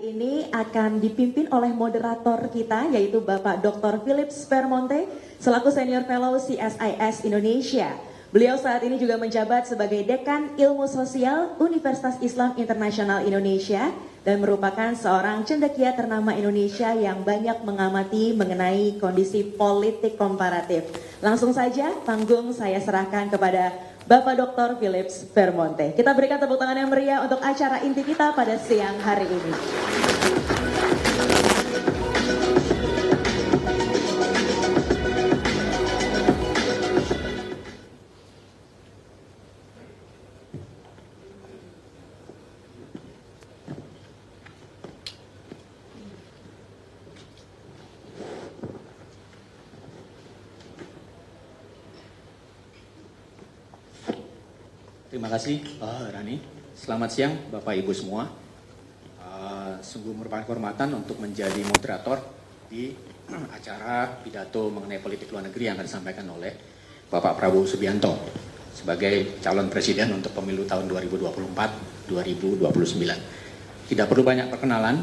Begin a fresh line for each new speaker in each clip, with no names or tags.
ini akan dipimpin oleh moderator kita, yaitu Bapak Dr. Philip Spermonte, selaku Senior Fellow CSIS Indonesia. Beliau saat ini juga menjabat sebagai Dekan Ilmu Sosial Universitas Islam Internasional Indonesia dan merupakan seorang cendekia ternama Indonesia yang banyak mengamati mengenai kondisi politik komparatif. Langsung saja panggung saya serahkan kepada Bapak Dr. Philip Spermonte. Kita berikan tepuk tangan yang meriah untuk acara inti kita pada siang hari ini.
Terima kasih Rani. Selamat siang Bapak Ibu semua. Sungguh merupakan kehormatan untuk menjadi moderator di acara pidato mengenai politik luar negeri yang akan disampaikan oleh Bapak Prabowo Subianto sebagai calon presiden untuk pemilu tahun 2024-2029. Tidak perlu banyak perkenalan,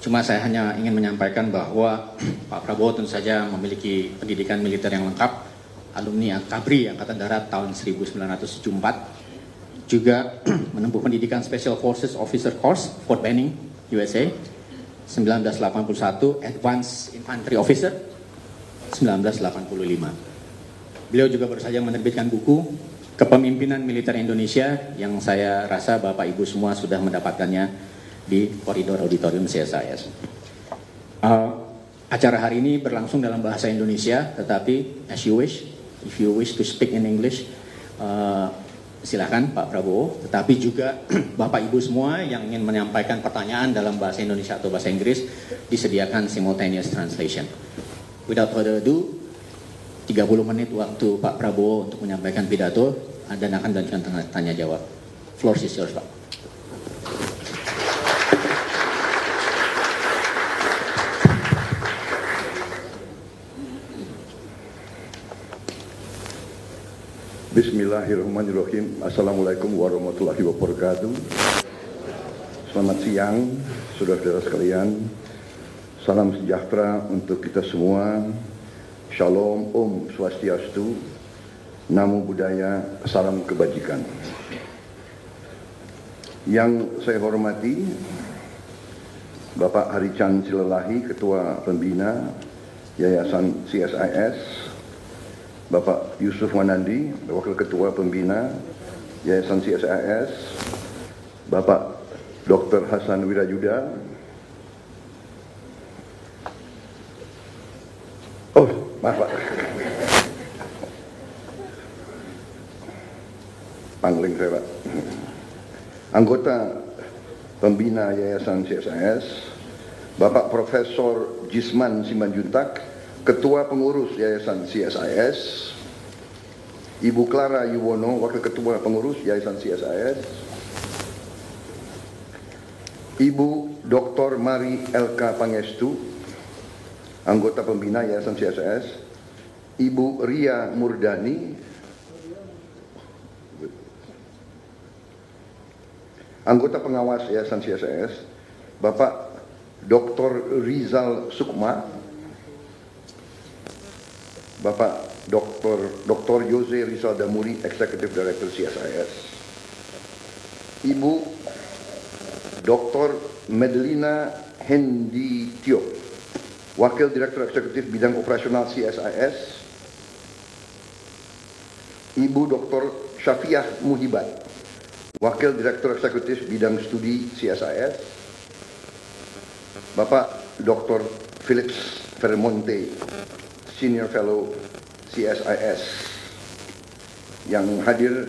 cuma saya hanya ingin menyampaikan bahwa Pak Prabowo tentu saja memiliki pendidikan militer yang lengkap, alumni Akabri Angkatan Darat tahun 1974. Juga menempuh pendidikan Special Forces Officer Course, Fort Benning, USA, 1981, Advanced Infantry Officer, 1985. Beliau juga baru saja menerbitkan buku Kepemimpinan Militer Indonesia yang saya rasa Bapak Ibu semua sudah mendapatkannya di koridor auditorium CSIS. Acara hari ini berlangsung dalam bahasa Indonesia, tetapi as you wish, if you wish to speak in English, silakan Pak Prabowo, tetapi juga Bapak Ibu semua yang ingin menyampaikan pertanyaan dalam bahasa Indonesia atau bahasa Inggris disediakan simultaneous translation. Without further ado, 30 menit waktu Pak Prabowo untuk menyampaikan pidato dan akan dilanjutkan tanya jawab. Floor is yours, Pak.
Bismillahirrahmanirrahim. Assalamualaikum warahmatullahi wabarakatuh. Selamat siang, saudara-saudara sekalian. Salam sejahtera untuk kita semua. Shalom, Om Swastiastu, Namo Buddhaya, salam kebajikan. Yang saya hormati Bapak Harichan Silalahi, Ketua Pembina Yayasan CSIS, Bapak Yusuf Wanandi, Wakil Ketua Pembina Yayasan CSIS, Bapak Dr. Hasan Wirajuda, maaf Pak, pangling saya Pak, anggota Pembina Yayasan CSIS, Bapak Profesor Jisman Simanjuntak, Ketua Pengurus Yayasan CSIS, Ibu Clara Yuwono, Wakil Ketua Pengurus Yayasan CSIS, Ibu Dr. Mari LK Pangestu, anggota Pembina Yayasan CSIS, Ibu Ria Murdani, anggota pengawas Yayasan CSIS, Bapak Dr. Rizal Sukma, Bapak Dr. Jose Rizal Damuri, Executive Director CSIS, Ibu Dr. Medelina Henditio, Wakil Direktur Eksekutif Bidang Operasional CSIS, Ibu Dr. Syafiah Muhibat, Wakil Direktur Eksekutif Bidang Studi CSIS, Bapak Dr. Philip Spermonte, Senior Fellow CSIS, yang hadir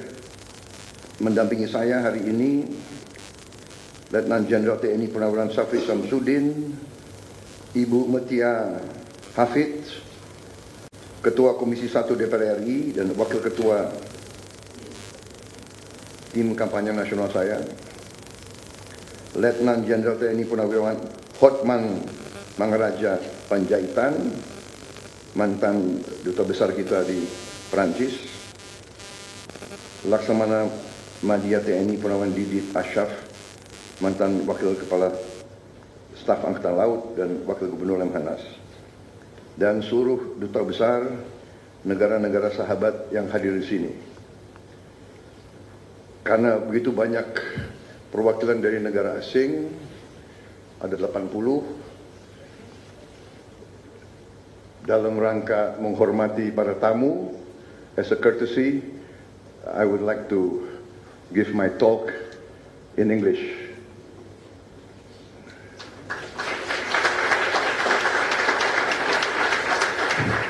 mendampingi saya hari ini, Letnan Jenderal TNI Purnawiran Safri Samsudin, Ibu Metia Hafid, Ketua Komisi 1 DPR RI dan Wakil Ketua Tim Kampanye Nasional saya, Letnan Jenderal TNI Purnawiran Hotman Mangaraja Panjaitan, mantan duta besar kita di Perancis, Laksamana Madya TNI Purnawan Didit Ashraf, mantan wakil kepala staf Angkatan Laut dan Wakil Gubernur Lemhanas, dan seluruh duta besar negara-negara sahabat yang hadir di sini. Karena begitu banyak perwakilan dari negara asing, ada 80, dalam rangka menghormati para tamu, as a courtesy, I would like to give my talk in English.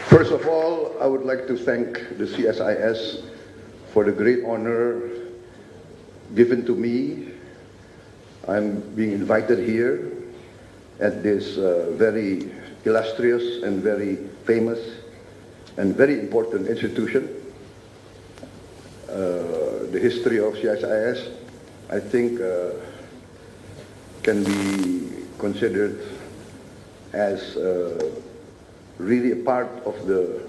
First of all, I would like to thank the CSIS for the great honor given to me. I'm being invited here at this very illustrious and very famous and very important institution. The history of CSIS, I think, can be considered as really a part of the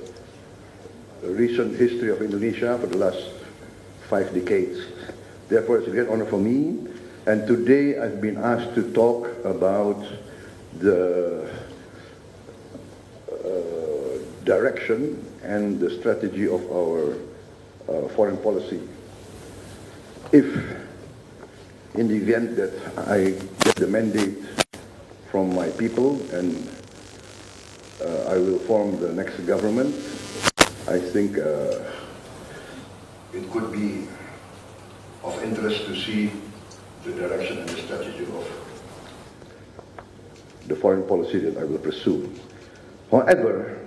recent history of Indonesia for the last 5 decades. Therefore, it's a great honor for me. And today I've been asked to talk about the direction and the strategy of our foreign policy. If, in the event that I get the mandate from my people and I will form the next government, I think it could be of interest to see the direction and the strategy of the foreign policy that I will pursue. However,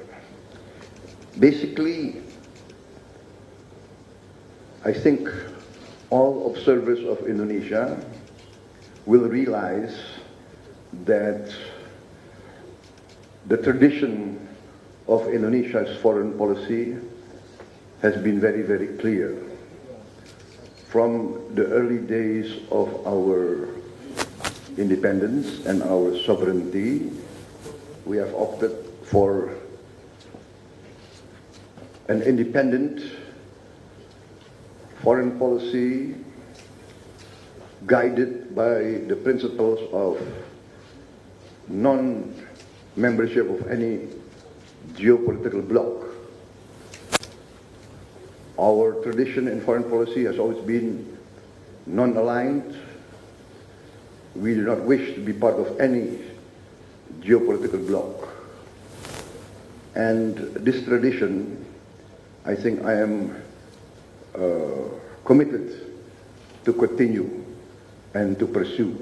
basically, I think all observers of Indonesia will realize that the tradition of Indonesia's foreign policy has been very, very clear. From the early days of our independence and our sovereignty, we have opted for an independent foreign policy guided by the principles of non-membership of any geopolitical bloc. Our tradition in foreign policy has always been non-aligned. We do not wish to be part of any geopolitical bloc. And this tradition, I think I am committed to continue and to pursue,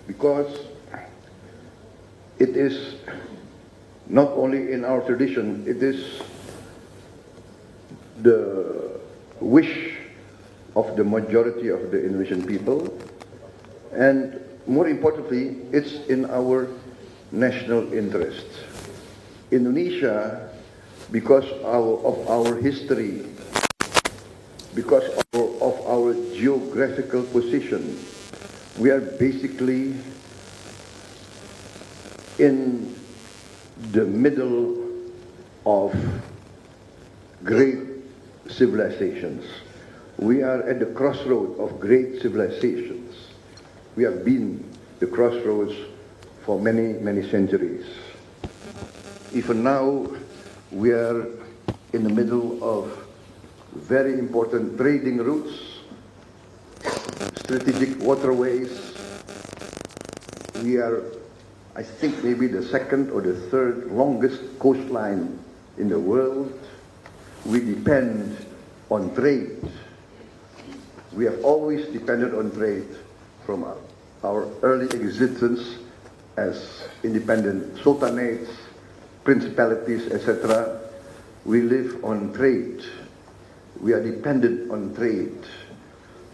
because it is not only in our tradition, it is the wish of the majority of the Indonesian people, and more importantly, it's in our national interest. Indonesia, because of our history, because of our geographical position, we are basically in the middle of great civilizations. We are at the crossroad of great civilizations. We have been the crossroads for many, many centuries. Even now, we are in the middle of very important trading routes, strategic waterways. We are, I think, maybe the second or the third longest coastline in the world. We depend on trade. We have always depended on trade from our early existence as independent sultanates, principalities, etc. We live on trade. We are dependent on trade.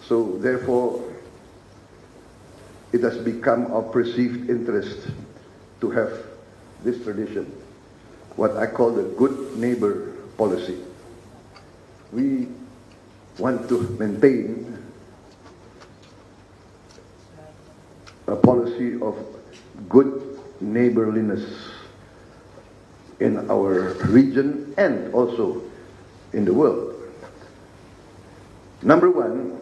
So therefore, it has become our perceived interest to have this tradition, what I call the good neighbor policy. We want to maintain a policy of good neighborliness in our region and also in the world. Number one,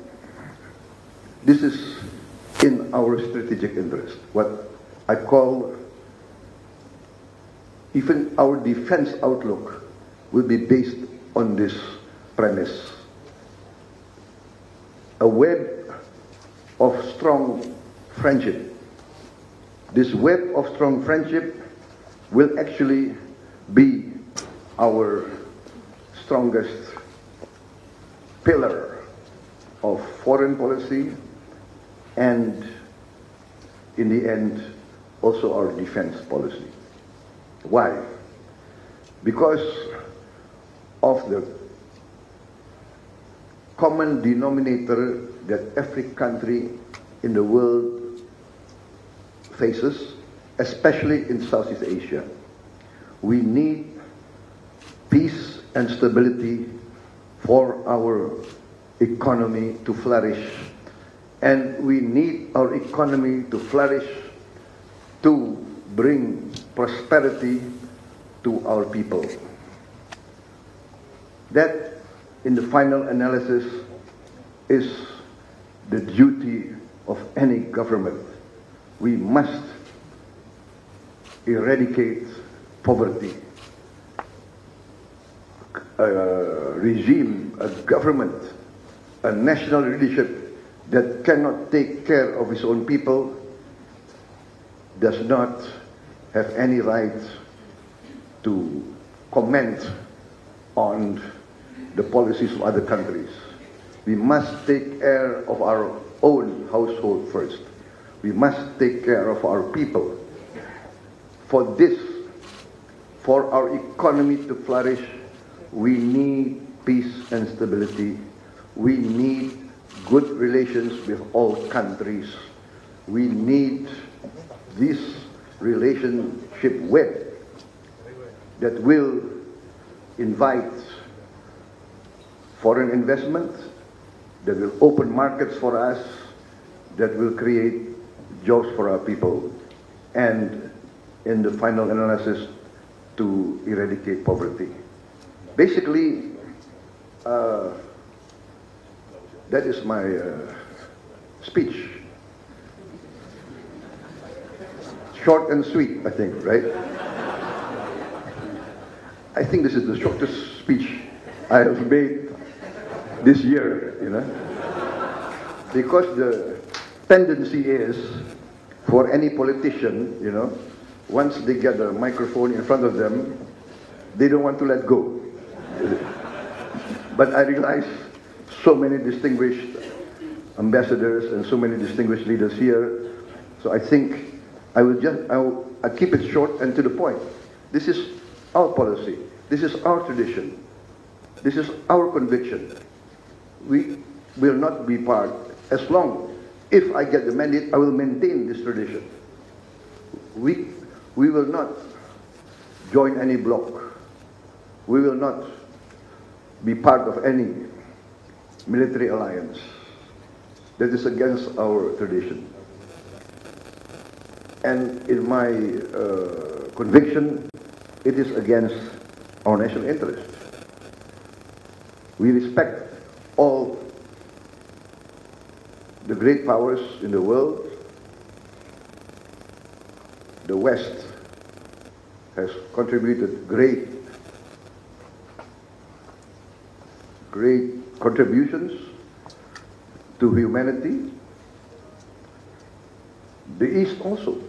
this is in our strategic interest. What I call even our defense outlook will be based on this premise. A web of strong friendship. This web of strong friendship will actually be our strongest pillar of foreign policy and, in the end, also our defense policy. Why? Because of the common denominator that every country in the world faces, especially in Southeast Asia. We need peace and stability for our economy to flourish, and we need our economy to flourish to bring prosperity to our people. That, in the final analysis, is the duty of any government. We must eradicate poverty. A regime, a government, a national leadership that cannot take care of its own people does not have any right to comment on the policies of other countries. We must take care of our own household first. We must take care of our people. For this, for our economy to flourish, we need peace and stability. We need good relations with all countries. We need this relationship web that will invite foreign investment, that will open markets for us, that will create jobs for our people, and in the final analysis, to eradicate poverty. Basically, that is my speech. Short and sweet, I think, right? I think this is the shortest speech I have made this year, you know? Because the tendency is for any politician, you know, once they get a microphone in front of them, they don't want to let go. But I realize so many distinguished ambassadors and so many distinguished leaders here, so I think I'll keep it short and to the point. This is our policy. This is our tradition. This is our conviction. We will not be part, as long, if I get the mandate, I will maintain this tradition. We will not join any bloc. We will not be part of any military alliance that is against our tradition. And in my conviction, it is against our national interest. We respect all the great powers in the world. The West has contributed great contributions to humanity. The East also.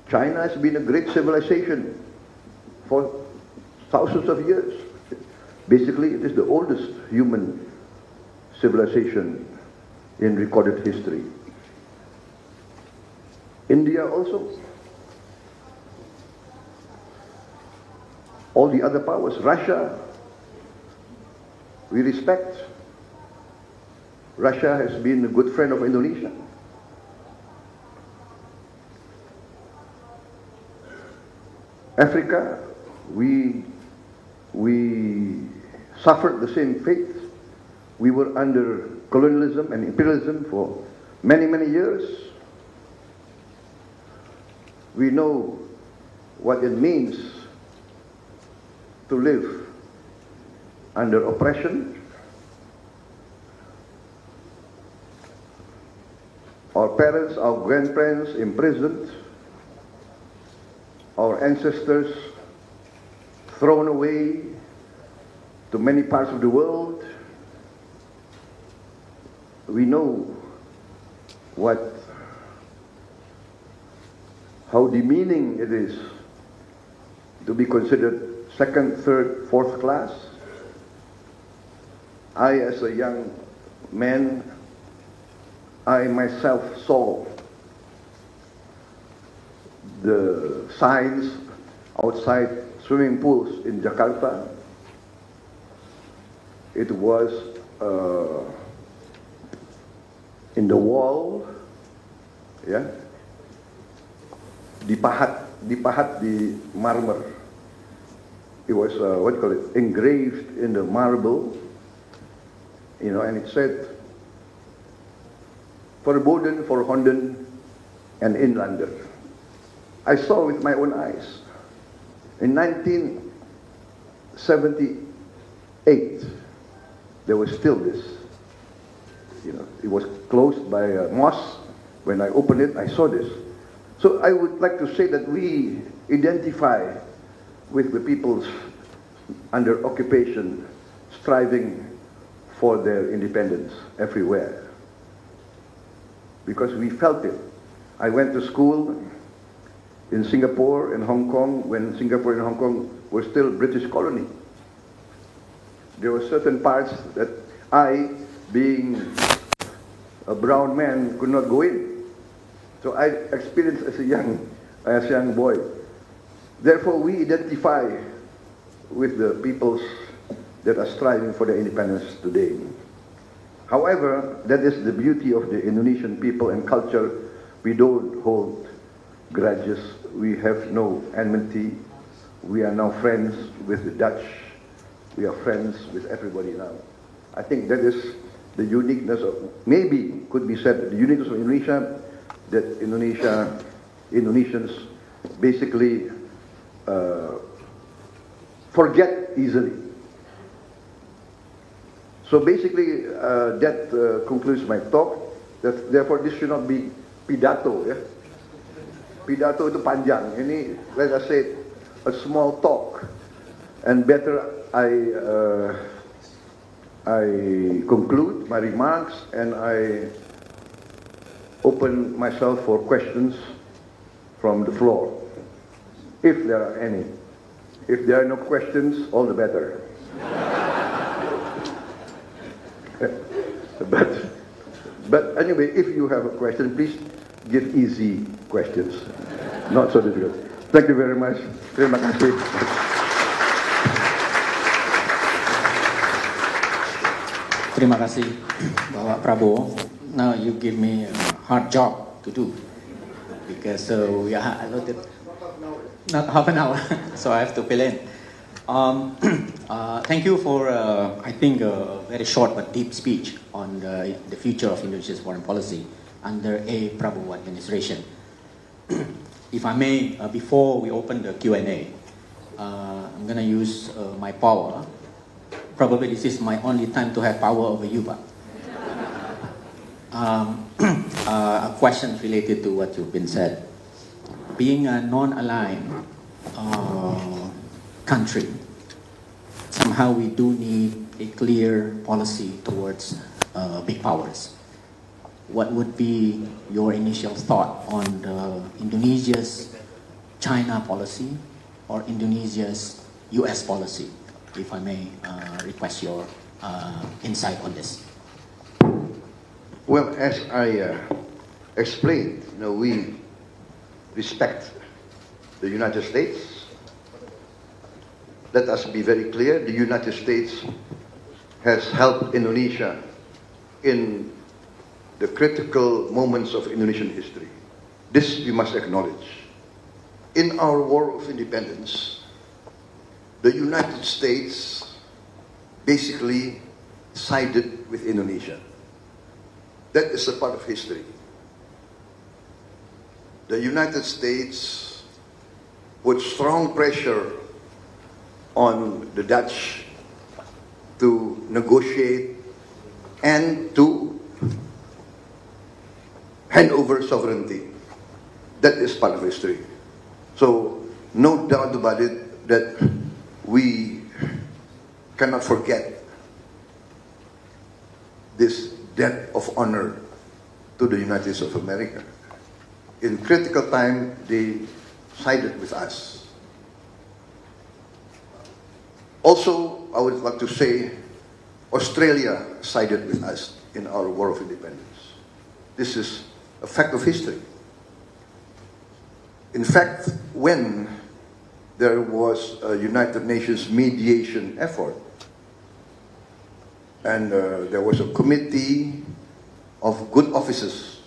China has been a great civilization for thousands of years. Basically, it is the oldest human civilization in recorded history. India also. All the other powers. Russia, we respect. Russia has been a good friend of Indonesia. Africa, we suffered the same fate. We were under colonialism and imperialism for many, many years. We know what it means to live under oppression. Our parents, our grandparents imprisoned our ancestors thrown away to many parts of the world, we know how demeaning it is to be considered second, third, fourth class. I, as a young man, I myself saw the signs outside swimming pools in Jakarta. It was in the wall, yeah, dipahat di marmer. It was what do you call it? Engraved in the marble, you know, and it said, "Verboden voor honden en inlander." I saw with my own eyes. In 1978, there was still this. You know, it was closed by a mosque. When I opened it, I saw this. So I would like to say that we identify with the peoples under occupation, striving for their independence everywhere. Because we felt it. I went to school in Singapore and Hong Kong when Singapore and Hong Kong were still British colony. There were certain parts that I, being a brown man, could not go in. So I experienced as a young boy. Therefore, we identify with the peoples that are striving for their independence today. However, that is the beauty of the Indonesian people and culture. We don't hold grudges. We have no enmity. We are now friends with the Dutch. We are friends with everybody now. I think that is the uniqueness of, maybe could be said, the uniqueness of Indonesia, that Indonesians basically forget easily. So basically, that concludes my talk. That therefore, this should not be pidato, yeah. Pidato itu panjang. Ini, let us say, a small talk, and better I conclude my remarks and I open myself for questions from the floor, if there are any. If there are no questions, all the better. But anyway, if you have a question, please give easy questions, not so difficult. Thank you very much. Terima kasih.
Terima kasih, Bapak Prabowo. Now you give me a hard job to do because we are allotted not half an hour, so I have to fill in. Thank you for, I think, a very short but deep speech on the future of Indonesia's foreign policy under a Prabowo administration. If I may, before we open the Q&A, I'm going to use my power. Probably this is my only time to have power over you, but a question related to what you've been said. Being a non-aligned country, somehow we do need a clear policy towards big powers. What would be your initial thought on Indonesia's China policy or Indonesia's US policy? If I may request your insight on this.
Well, as I explained, we respect the United States. Let us be very clear, the United States has helped Indonesia in the critical moments of Indonesian history. This we must acknowledge. In our war of independence, the United States basically sided with Indonesia. That is a part of history. The United States put strong pressure on the Dutch to negotiate and to hand over sovereignty. That is part of history. So no doubt about it that we cannot forget this debt of honor to the United States of America. In critical time, they sided with us. Also, I would like to say, Australia sided with us in our War of Independence. This is a fact of history. In fact, when there was a United Nations mediation effort, and there was a committee of good officers,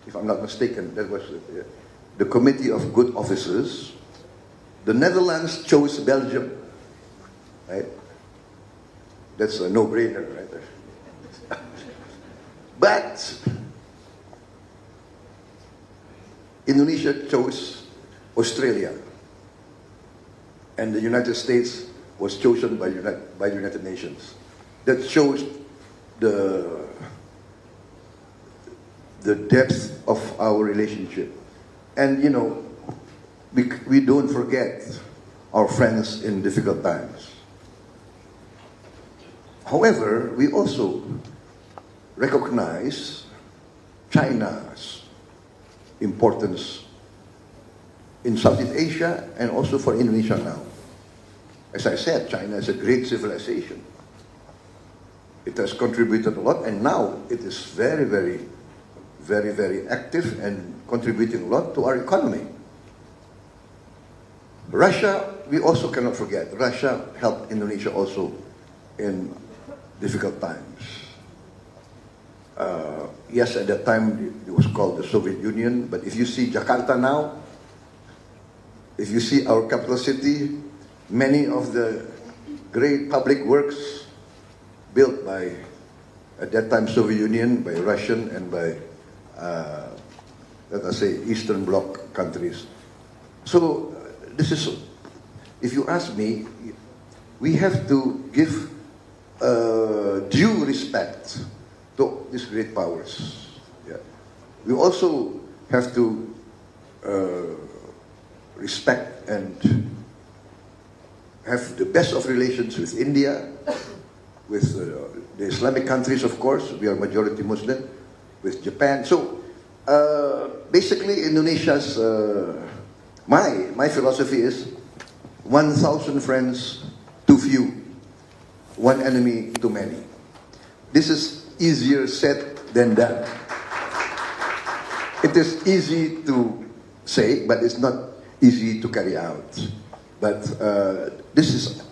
if I'm not mistaken, that was the Committee of Good Officers. The Netherlands chose Belgium, right? That's a no-brainer, right there. But Indonesia chose Australia, and the United States was chosen by the United Nations. That shows the depth of our relationship. And you know, we don't forget our friends in difficult times. However, we also recognize China's importance in Southeast Asia and also for Indonesia now. As I said, China is a great civilization. It has contributed a lot, and now it is very, very, very, very active and contributing a lot to our economy. Russia, we also cannot forget. Russia helped Indonesia also in difficult times. Yes, at that time it was called the Soviet Union, but if you see Jakarta now, if you see our capital city, many of the great public works built by, at that time, Soviet Union, by Russian and by, let us say, Eastern Bloc countries. So this is, if you ask me, we have to give due respect to these great powers. Yeah. We also have to respect and have the best of relations with India, with the Islamic countries, of course. We are majority Muslim, with Japan. So basically, Indonesia's my philosophy is 1,000 friends too few, one enemy too many. This is easier said than done. It is easy to say, but it's not easy to carry out. But this is,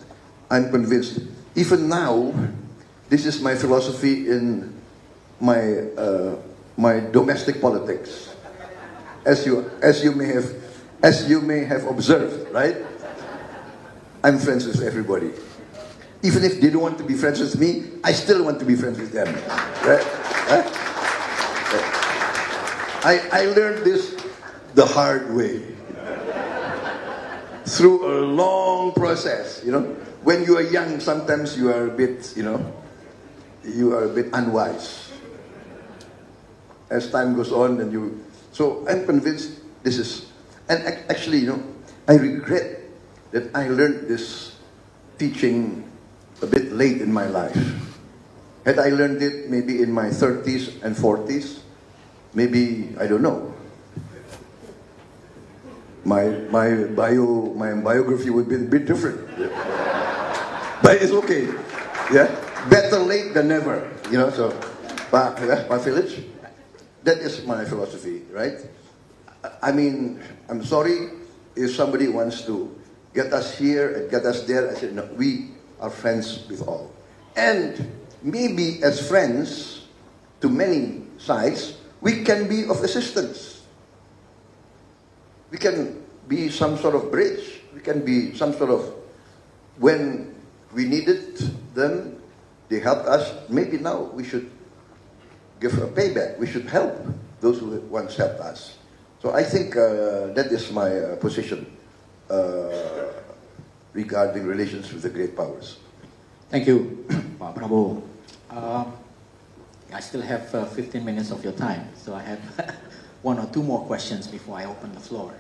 I'm convinced, even now, this is my philosophy in my my domestic politics. As you may have observed, right? I'm friends with everybody. Even if they don't want to be friends with me, I still want to be friends with them. Right? Huh? I learned this the hard way. Through a long process, you know. When you are young, sometimes you are a bit, you know, you are a bit unwise. As time goes on, and so I'm convinced this is, and actually, you know, I regret that I learned this teaching a bit late in my life. Had I learned it maybe in my 30s and 40s, maybe, I don't know, my biography would be a bit different. But it's okay. Yeah? Better late than never. You know, so my village, that is my philosophy, right? I mean, I'm sorry if somebody wants to get us here and get us there. I said, no, we are friends with all. And maybe as friends, to many sides, we can be of assistance. We can be some sort of bridge. We can be some sort of, when we needed them, they helped us. Maybe now we should give a payback. We should help those who once helped us. So I think that is my position regarding relations with the great powers.
Thank you, Pak Prabowo. I still have 15 minutes of your time, so I have one or two more questions before I open the floor.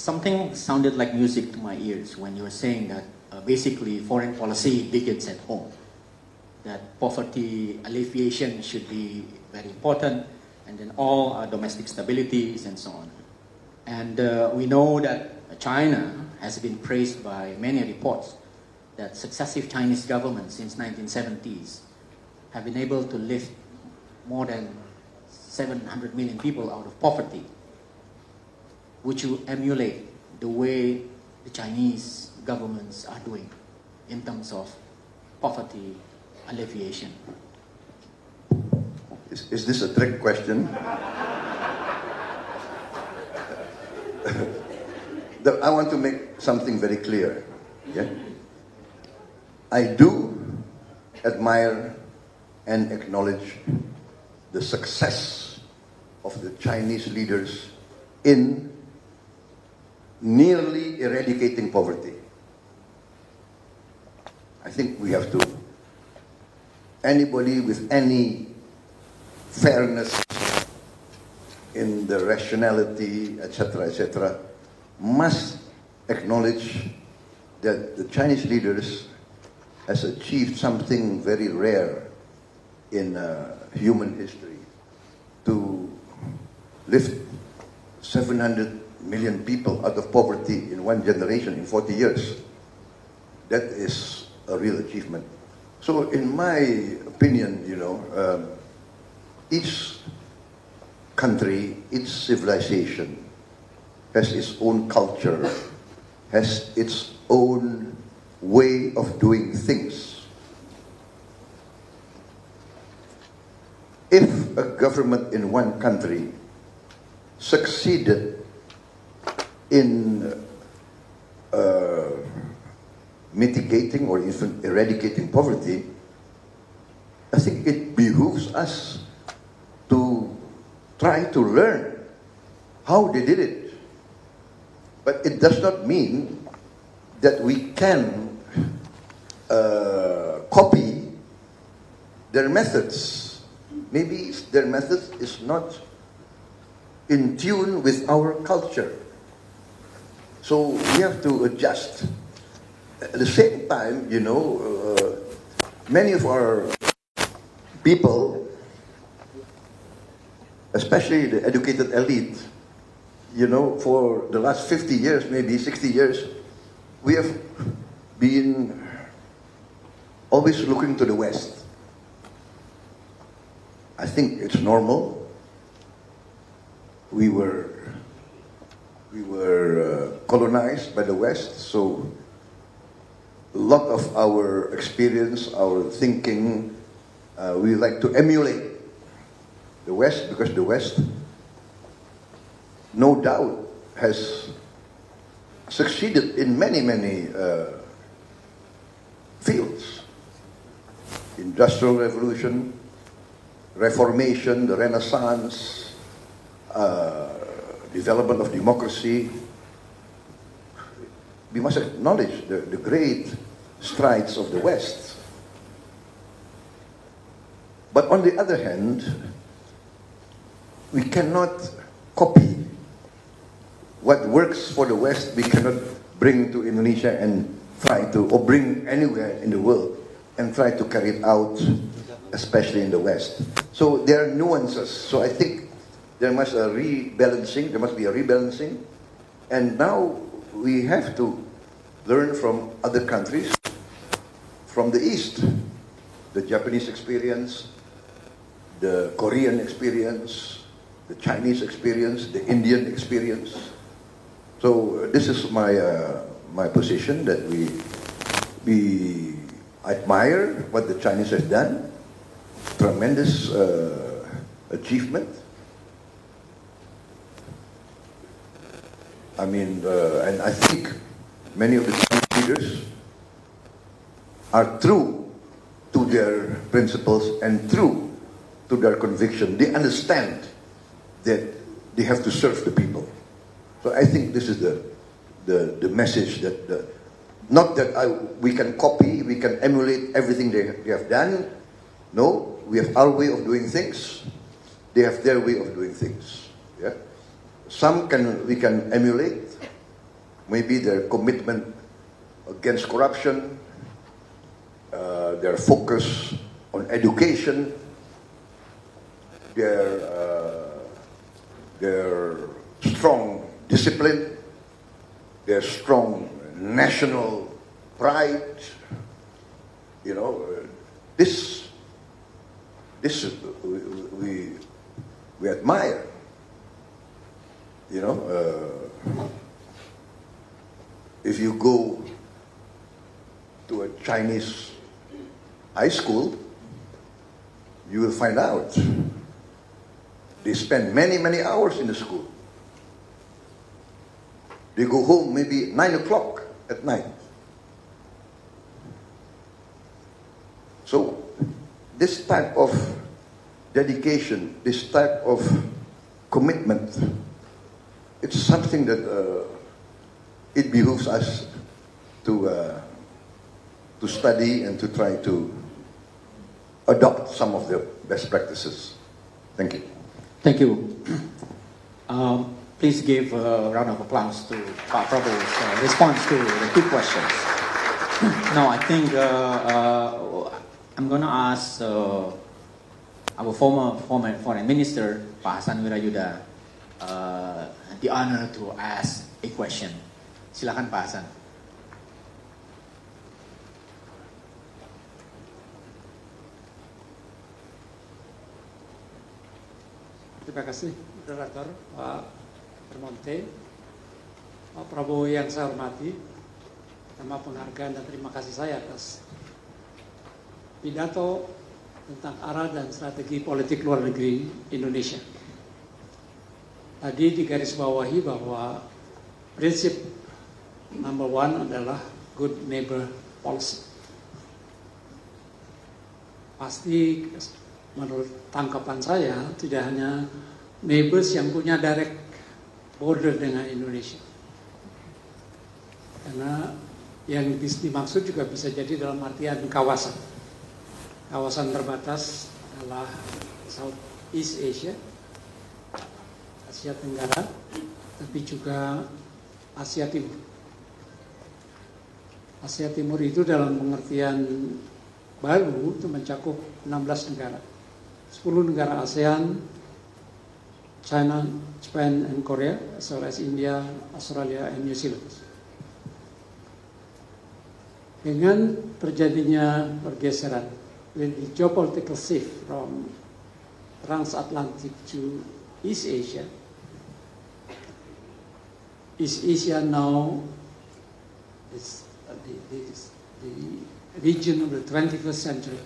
something sounded like music to my ears when you were saying that basically foreign policy begins at home. That poverty alleviation should be very important, and then all domestic stabilities and so on. And we know that China has been praised by many reports that successive Chinese governments since 1970s have been able to lift more than 700 million people out of poverty. Would you emulate the way the Chinese governments are doing in terms of poverty alleviation?
Is this a trick question? I want to make something very clear. Yeah? I do admire and acknowledge the success of the Chinese leaders in nearly eradicating poverty. I think we have to, anybody with any fairness in the rationality, etc., must acknowledge that the Chinese leaders has achieved something very rare in human history, to lift 700 million people out of poverty in one generation, in 40 years. That is a real achievement. So in my opinion, each country, each civilization has its own culture, has its own way of doing things. If a government in one country succeeded in mitigating or even eradicating poverty, I think it behooves us to try to learn how they did it. But it does not mean that we can copy their methods. Maybe their methods is not in tune with our culture. So we have to adjust. At the same time, many of our people, especially the educated elite, for the last 50 years, maybe 60 years, we have been always looking to the West. I think it's normal. We were colonized by the West, so a lot of our experience, our thinking, we like to emulate the West, because the West, no doubt, has succeeded in many fields. Industrial Revolution, Reformation, the Renaissance, development of democracy. We must acknowledge the great strides of the West. But on the other hand, we cannot copy what works for the West. We cannot bring to Indonesia and try to, or bring anywhere in the world and try to carry it out, especially in the West. So there are nuances. So I think there must be a rebalancing. And now we have to learn from other countries, from the East, the Japanese experience, the Korean experience, the Chinese experience, the Indian experience. So this is my position, that we admire what the Chinese have done. Tremendous achievement. I mean, and I think many of the Chinese leaders are true to their principles and true to their conviction. They understand that they have to serve the people. So I think this is the message, that not that we can copy, we can emulate everything they have done. No, we have our way of doing things. They have their way of doing things. Yeah, we can emulate, maybe their commitment against corruption, their focus on education, their strong discipline, their strong national pride. You know, this we admire. You know, if you go to a Chinese high school, you will find out they spend many hours in the school. They go home maybe 9 o'clock at night. So this type of dedication, this type of commitment, it's something that it behooves us to study and to try to adopt some of the best practices. Thank you.
Thank you. Please give a round of applause to Pak Prabowo's response to the two questions. Now, I think I'm going to ask our former foreign minister, Pak Hasan Wirayuda, the honor to ask a question. Silakan Pak Hasan.
Terima kasih, moderator Pak Permonte, Pak Prabowo yang saya hormati. Pertama penghargaan dan terima kasih saya atas pidato tentang arah dan strategi politik luar negeri Indonesia. Tadi digarisbawahi bahwa prinsip number one adalah good neighbor policy. Pasti menurut tangkapan saya tidak hanya neighbors yang punya direct border dengan Indonesia. Karena yang dimaksud juga bisa jadi dalam artian kawasan. Kawasan terbatas adalah Southeast Asia, Asia Tenggara, tapi juga Asia Timur. Asia Timur itu dalam pengertian baru itu mencakup 16 negara. 10 negara ASEAN, China, Japan, and Korea, as well as India, Australia, and New Zealand. Dengan terjadinya pergeseran, with the geopolitical shift from transatlantic to East Asia now is the region of the 21st century.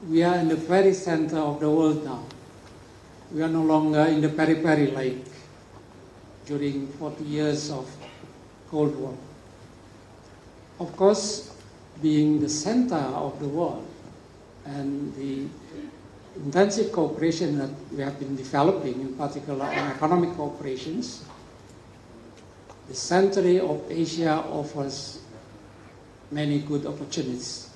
We are in the very center of the world now. We are no longer in the periphery like during 40 years of Cold War. Of course, being the center of the world and the intensive cooperation that we have been developing, in particular on economic cooperations, the century of Asia offers many good opportunities.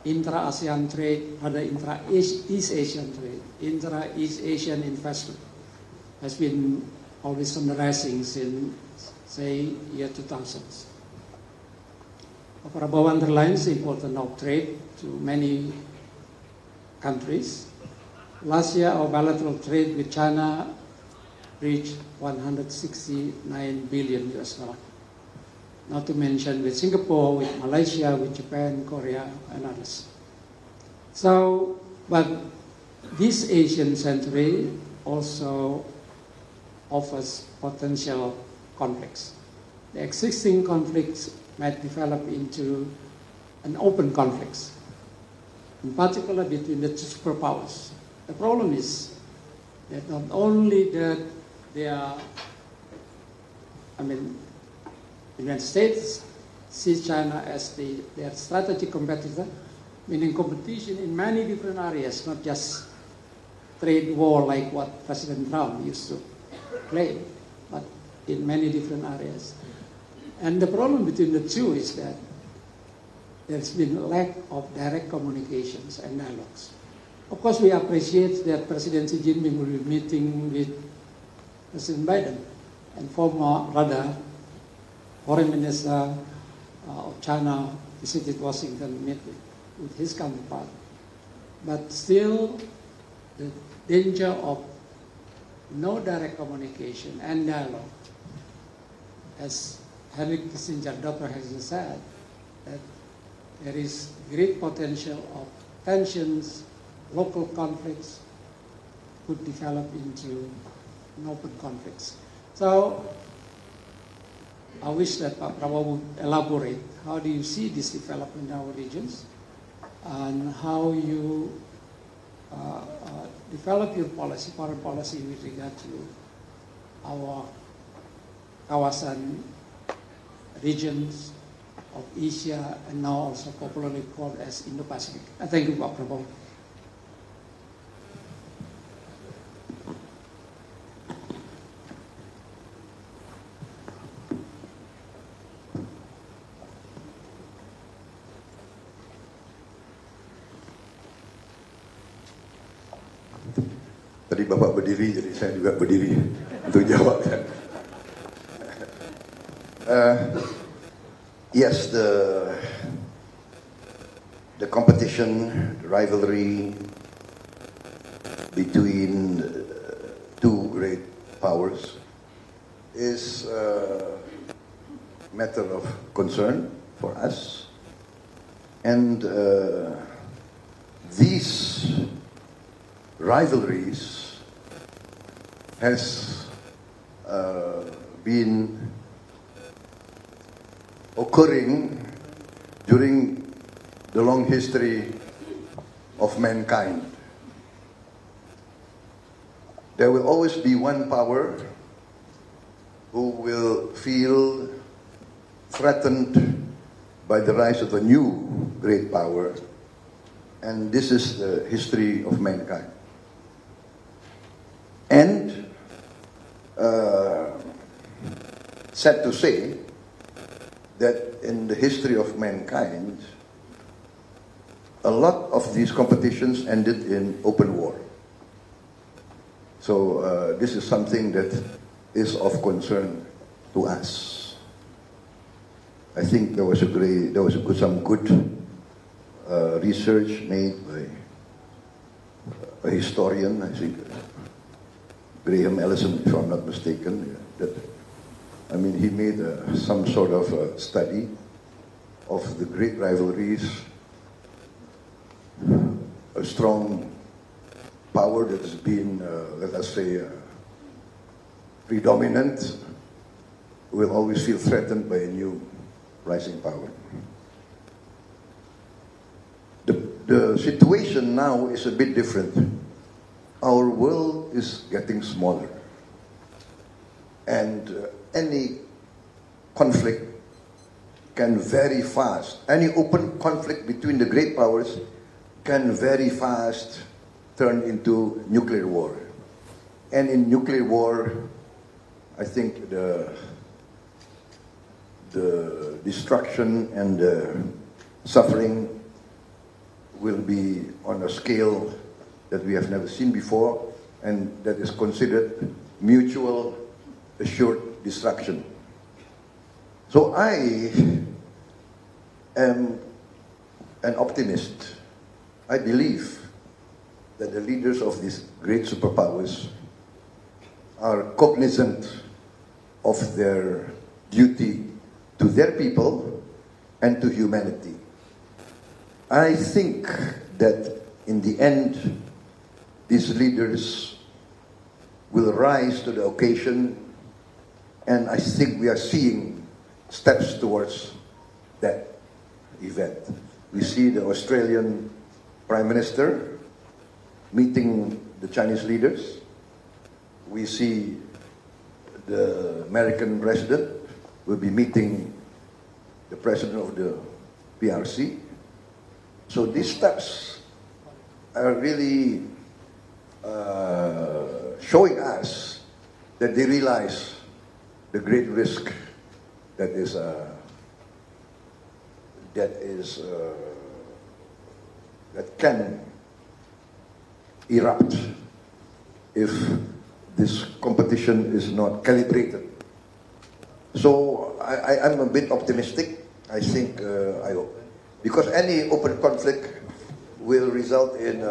Intra-ASEAN trade, rather intra-East Asian trade, intra-East Asian investment has been always on the rising since, say, year 2000s. Prabowo underlines the importance of trade to many countries. Last year, our bilateral trade with China reached $169 billion. Not to mention with Singapore, with Malaysia, with Japan, Korea, and others. So, but this Asian century also offers potential conflicts. The existing conflicts might develop into an open conflicts, in particular between the two superpowers. The problem is that not only that they are, the United States sees China as their strategic competitor, meaning competition in many different areas, not just trade war like what President Trump used to claim, but in many different areas. And the problem between the two is that there's been a lack of direct communications and dialogues. Of course, we appreciate that President Xi Jinping will be meeting with President Biden and Foreign Minister of China visited Washington to meet with his counterpart. But still, the danger of no direct communication and dialogue, as Henry Kissinger, Dr. has said, that there is great potential of tensions, local conflicts could develop into open conflicts. So I wish that Pak Prabowo would elaborate how do you see this development in our regions and how you develop your policy, foreign policy with regard to our kawasan regions of Asia and now also popularly called as Indo-Pacific. Thank you, Pak Prabowo.
Tadi Bapak berdiri, jadi saya juga berdiri untuk jawab. Yes, the competition, the rivalry between two great powers is a matter of concern for us, and these rivalries has been occurring during the long history of mankind. There will always be one power who will feel threatened by the rise of a new great power, and this is the history of mankind. And sad to say that in the history of mankind, a lot of these competitions ended in open war. So this is something that is of concern to us. I think there was some good research made by a historian, I think, Graham Allison, if I'm not mistaken, that, I mean, he made some sort of a study of the great rivalries, a strong power that has been, let us say, predominant, will always feel threatened by a new rising power. The situation now is a bit different. Our world is getting smaller, and any conflict can very fast, any open conflict between the great powers can very fast turn into nuclear war. And in nuclear war, I think the destruction and the suffering will be on a scale that we have never seen before, and that is considered mutual assured destruction. So I am an optimist. I believe that the leaders of these great superpowers are cognizant of their duty to their people and to humanity. I think that in the end, these leaders will rise to the occasion, and I think we are seeing steps towards that event. We see the Australian Prime Minister meeting the Chinese leaders. We see the American President will be meeting the President of the PRC. So these steps are really showing us that they realize the great risk that can erupt if this competition is not calibrated So I'm a bit optimistic. I think, I hope, because any open conflict will result in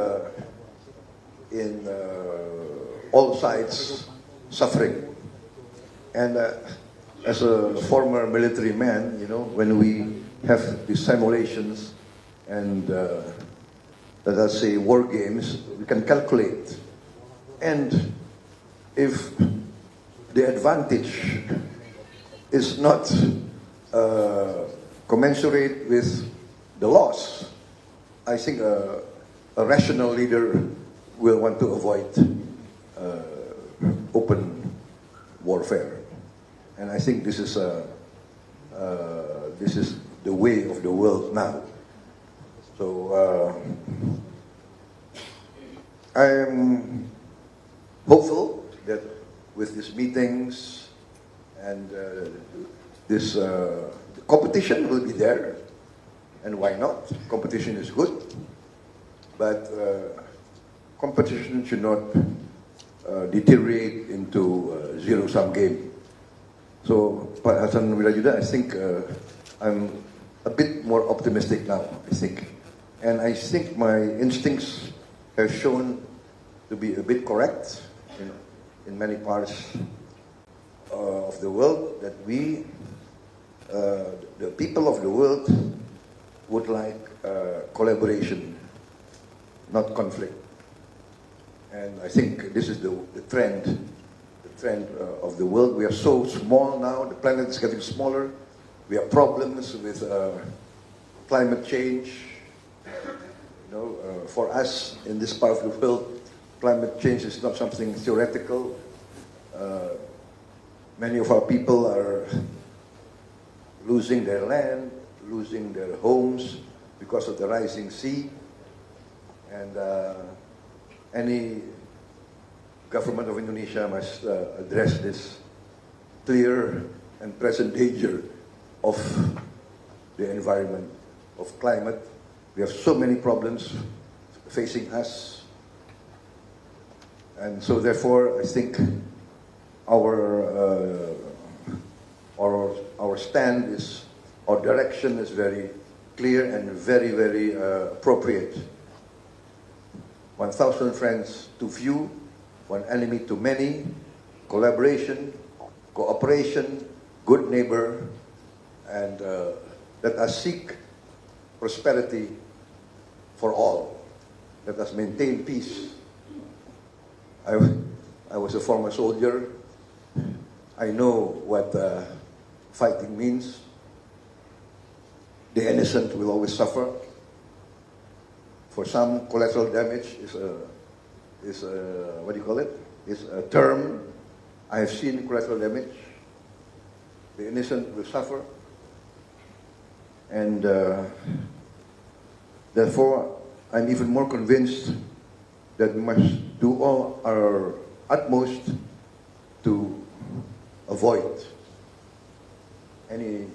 all sides suffering. And as a former military man, you know, when we have these simulations and let us say war games, we can calculate. And if the advantage is not commensurate with the loss, I think a rational leader will want to avoid open warfare. And I think this is the way of the world now. So I am hopeful that with these meetings and this competition will be there. And why not? Competition is good. But competition should not deteriorate into a zero-sum game. So, Pak Hasan Wilajuda, I think I'm a bit more optimistic now, I think. And I think my instincts have shown to be a bit correct in many parts of the world, that we, the people of the world, would like collaboration, not conflict. And I think this is the trend of the world. We are so small now, the planet is getting smaller. We have problems with climate change. You know, for us in this part of the world, climate change is not something theoretical. Many of our people are losing their land, losing their homes because of the rising sea. And any government of Indonesia must address this clear and present danger of the environment, of climate. We have so many problems facing us. And so therefore, I think our stand is, our direction is very clear and very, very appropriate. 1,000 friends to few, one enemy to many, collaboration, cooperation, good neighbor, and let us seek prosperity for all. Let us maintain peace. I was a former soldier. I know what fighting means. The innocent will always suffer. For some, collateral damage is what do you call it? Is a term. I have seen collateral damage. The innocent will suffer. And therefore, I'm even more convinced that we must do all our utmost to avoid any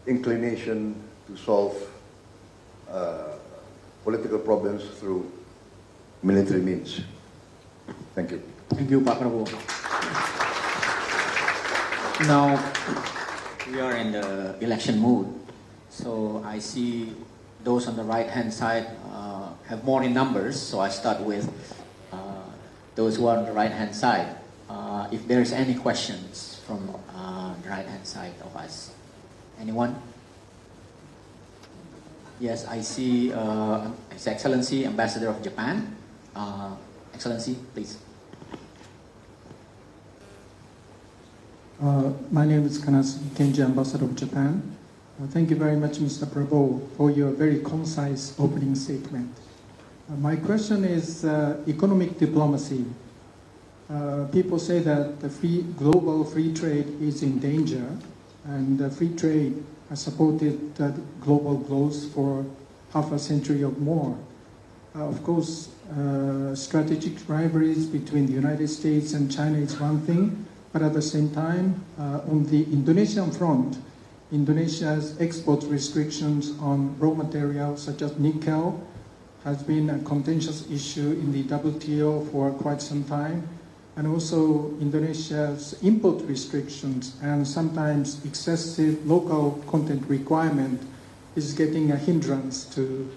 inclination to solve political problems through military means. Thank you.
Thank you, Pak Prabowo. Now, we are in the election mood, so I see those on the right-hand side have more in numbers, so I start with those who are on the right-hand side. If there is any questions from the right-hand side of us. Anyone? Yes, I see His Excellency Ambassador of Japan. Excellency, please.
My name is Kanasu Kenji, Ambassador of Japan. Thank you very much, Mr. Prabowo, for your very concise opening statement. My question is economic diplomacy. People say that the global free trade is in danger, and free trade has supported global growth for half a century or more. Of course, strategic rivalries between the United States and China is one thing, but at the same time, on the Indonesian front, Indonesia's export restrictions on raw materials such as nickel has been a contentious issue in the WTO for quite some time. and also Indonesia's import restrictions and sometimes excessive local content requirement is getting a hindrance to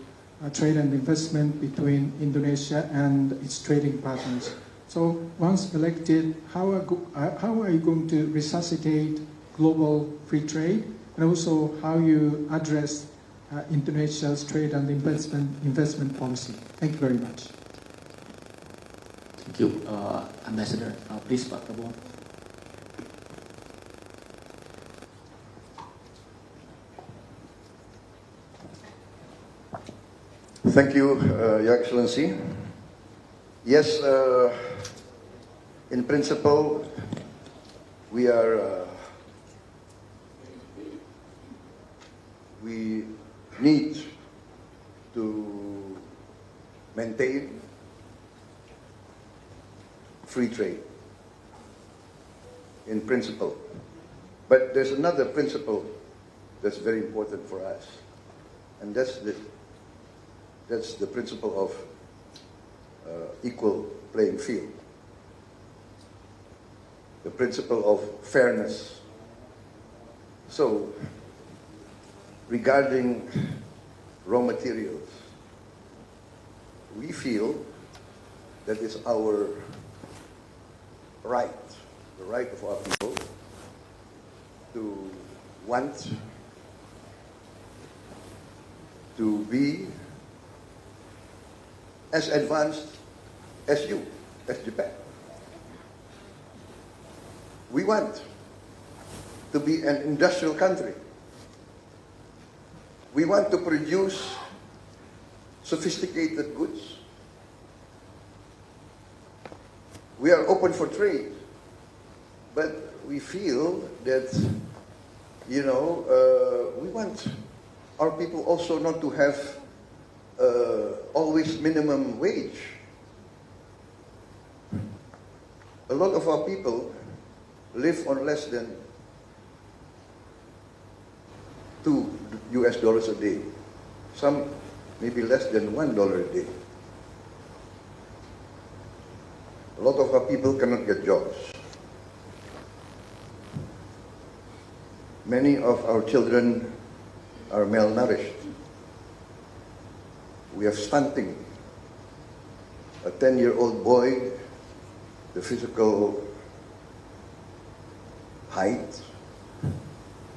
trade and investment between Indonesia and its trading partners. So once elected, how are you going to resuscitate global free trade, and also how you address Indonesia's trade and investment policy? Thank you very much.
Thank you, Ambassador. Please, Pak Prabowo.
Thank you, Your Excellency. Yes, in principle, we need to maintain free trade, in principle. But there's another principle that's very important for us, and that's the principle of equal playing field, the principle of fairness. So, regarding raw materials, we feel that it's our right, the right of our people, to want to be as advanced as you, as Japan. We want to be an industrial country. We want to produce sophisticated goods. We are open for trade, but we feel that, we want our people also not to have always minimum wage. A lot of our people live on less than $2 a day. Some maybe less than $1 a day. A lot of our people cannot get jobs. Many of our children are malnourished. We have stunting. A 10-year-old boy, the physical height,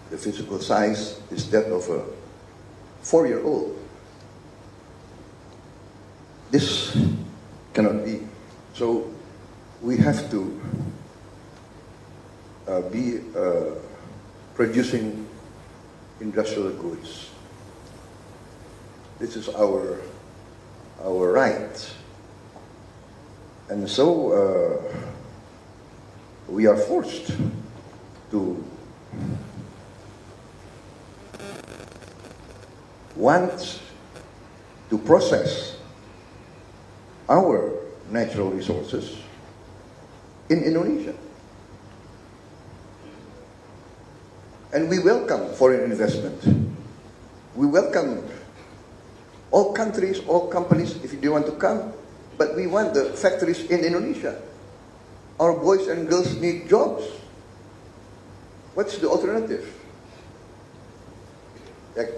the physical size is that of a 4-year-old. This cannot be. So we have to be producing industrial goods. This is our right. And so we are forced to want to process our natural resources in Indonesia. And we welcome foreign investment. We welcome all countries, all companies, if they want to come, but we want the factories in Indonesia. Our boys and girls need jobs. What's the alternative?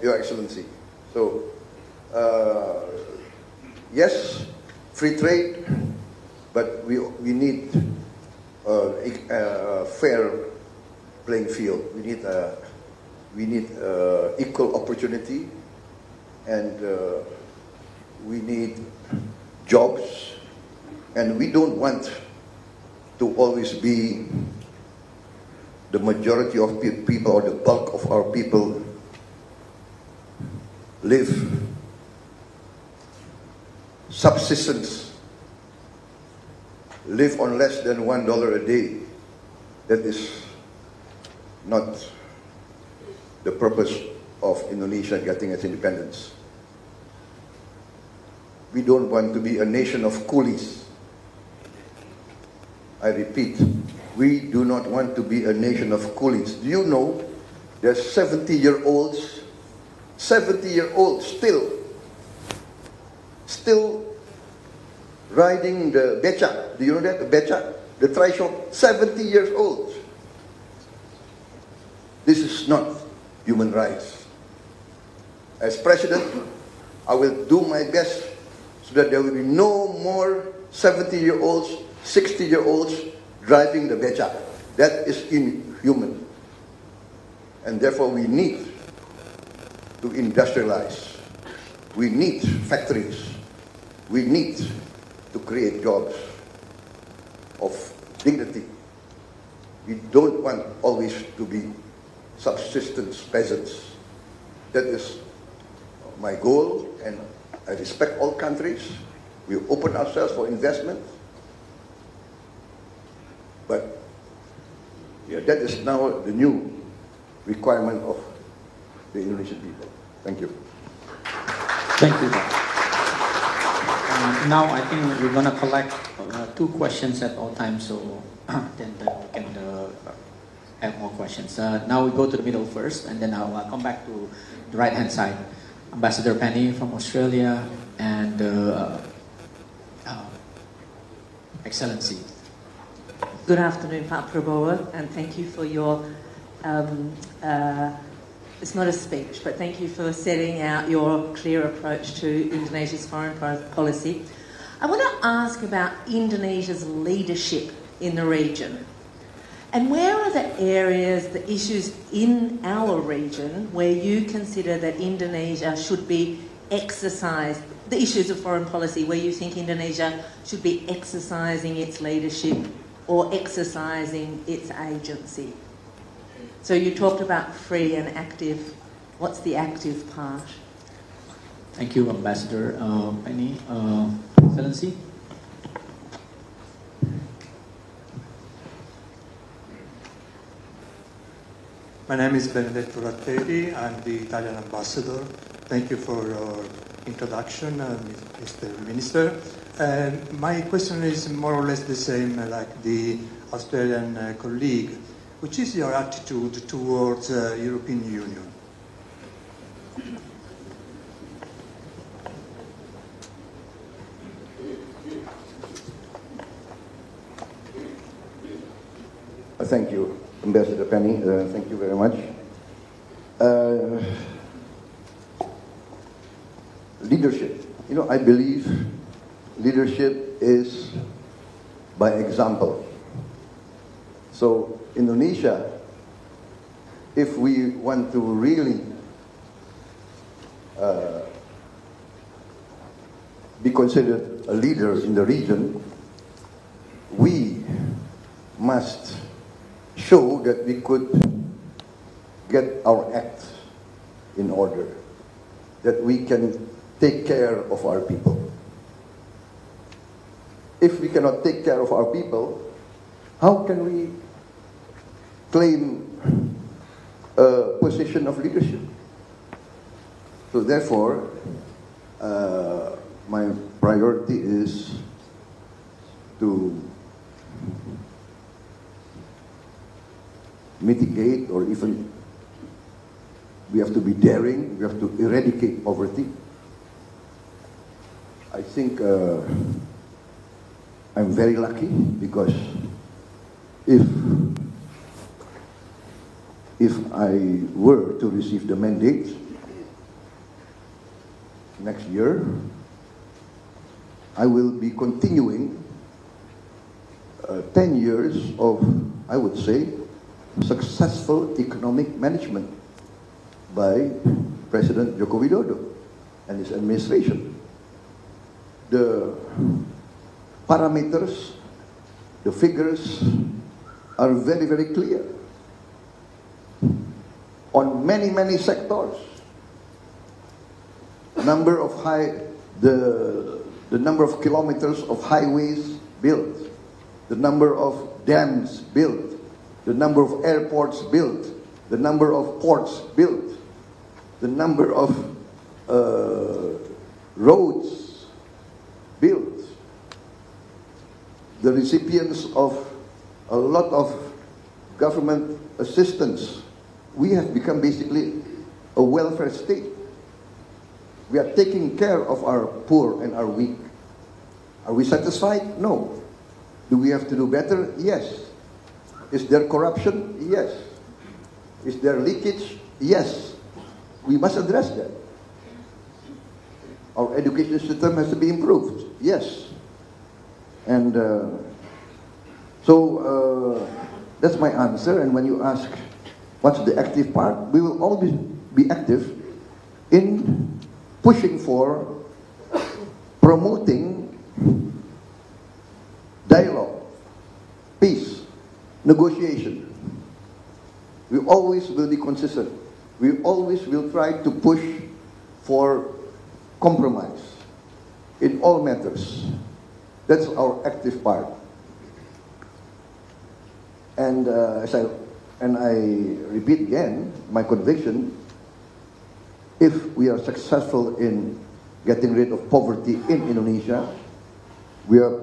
Your Excellency. So, yes, free trade, but we need a fair playing field. We need equal opportunity, and we need jobs, and we don't want to always be the majority of people or the bulk of our people live subsistence, live on less than $1 a day. That is not the purpose of Indonesia getting its independence. We don't want to be a nation of coolies. I repeat, we do not want to be a nation of coolies. Do you know there's 70-year-olds still riding the beca? Do you know that, the beca? the threshold 70 years old. This is not human rights. As president, I will do my best so that there will be no more 70-year-olds, 60-year-olds driving the beca. That is inhuman. And therefore we need to industrialize. We need factories. We need to create jobs of dignity. We don't want always to be subsistence peasants. That is my goal, and I respect all countries. We open ourselves for investment. But yeah, that is now the new requirement of the Indonesian people. Thank you.
Thank you. Now I think we're going to collect 2 questions at all times, so then we can have more questions. Now we go to the middle first, and then I'll come back to the right-hand side. Ambassador Penny from Australia, and Excellency.
Good afternoon, Pak Prabowo, and thank you for your, it's not a speech, but thank you for setting out your clear approach to Indonesia's foreign policy. I want to ask about Indonesia's leadership in the region. And where are the areas, the issues in our region where you consider that Indonesia should be exercised, the issues of foreign policy, where you think Indonesia should be exercising its leadership or exercising its agency? So you talked about free and active. What's the active part?
Thank you, Ambassador Penny. Excellency.
My name is Benedetto Ratteri. I'm the Italian ambassador. Thank you for your introduction, Mr. Minister. My question is more or less the same like the Australian colleague. Which is your attitude towards European Union?
Thank you, Ambassador Penny. Thank you very much. Leadership. You know, I believe leadership is by example. So Indonesia, if we want to really be considered a leader in the region, we must show that we could get our act in order, that we can take care of our people. If we cannot take care of our people, how can we claim a position of leadership? So therefore, my priority is to mitigate, or even we have to be daring, we have to eradicate poverty. I think I'm very lucky because if I were to receive the mandate next year, I will be continuing 10 years of, I would say, successful economic management by President Joko Widodo and his administration. The parameters, the figures are very, very clear. On many, many sectors, the number of kilometers of highways built, the number of dams built, the number of airports built, the number of ports built, the number of roads built, the recipients of a lot of government assistance. We have become basically a welfare state. We are taking care of our poor and our weak. Are we satisfied? No. Do we have to do better? Yes. Is there corruption? Yes. Is there leakage? Yes. We must address that. Our education system has to be improved. Yes. And that's my answer. And when you ask what's the active part, we will always be active in pushing for promoting dialogue, peace, negotiation. We always will be consistent. We always will try to push for compromise in all matters. That's our active part. And I repeat again, my conviction, if we are successful in getting rid of poverty in Indonesia, we are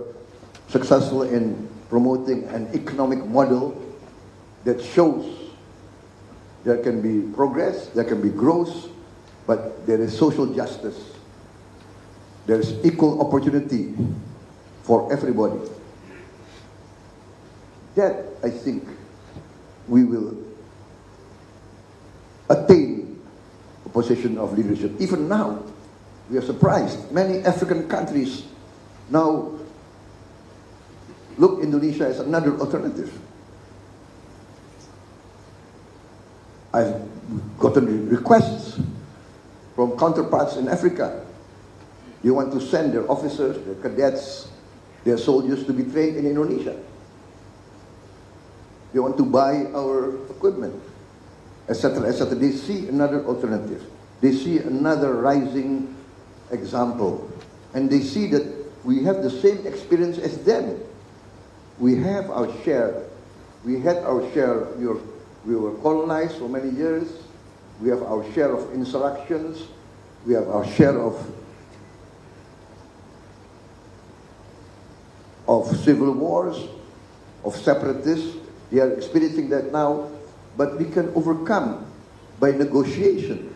successful in promoting an economic model that shows there can be progress, there can be growth, but there is social justice. There is equal opportunity for everybody. That, I think, we will attain a position of leadership. Even now, we are surprised. Many African countries now look Indonesia as another alternative. I've gotten requests from counterparts in Africa. They want to send their officers, their cadets, their soldiers to be trained in Indonesia. They want to buy our equipment, etc., etc. They see another alternative. They see another rising example. And they see that we have the same experience as them. We have our share. We had our share. We were colonized for many years. We have our share of insurrections. We have our share of civil wars, of separatists. They are experiencing that now. But we can overcome by negotiation,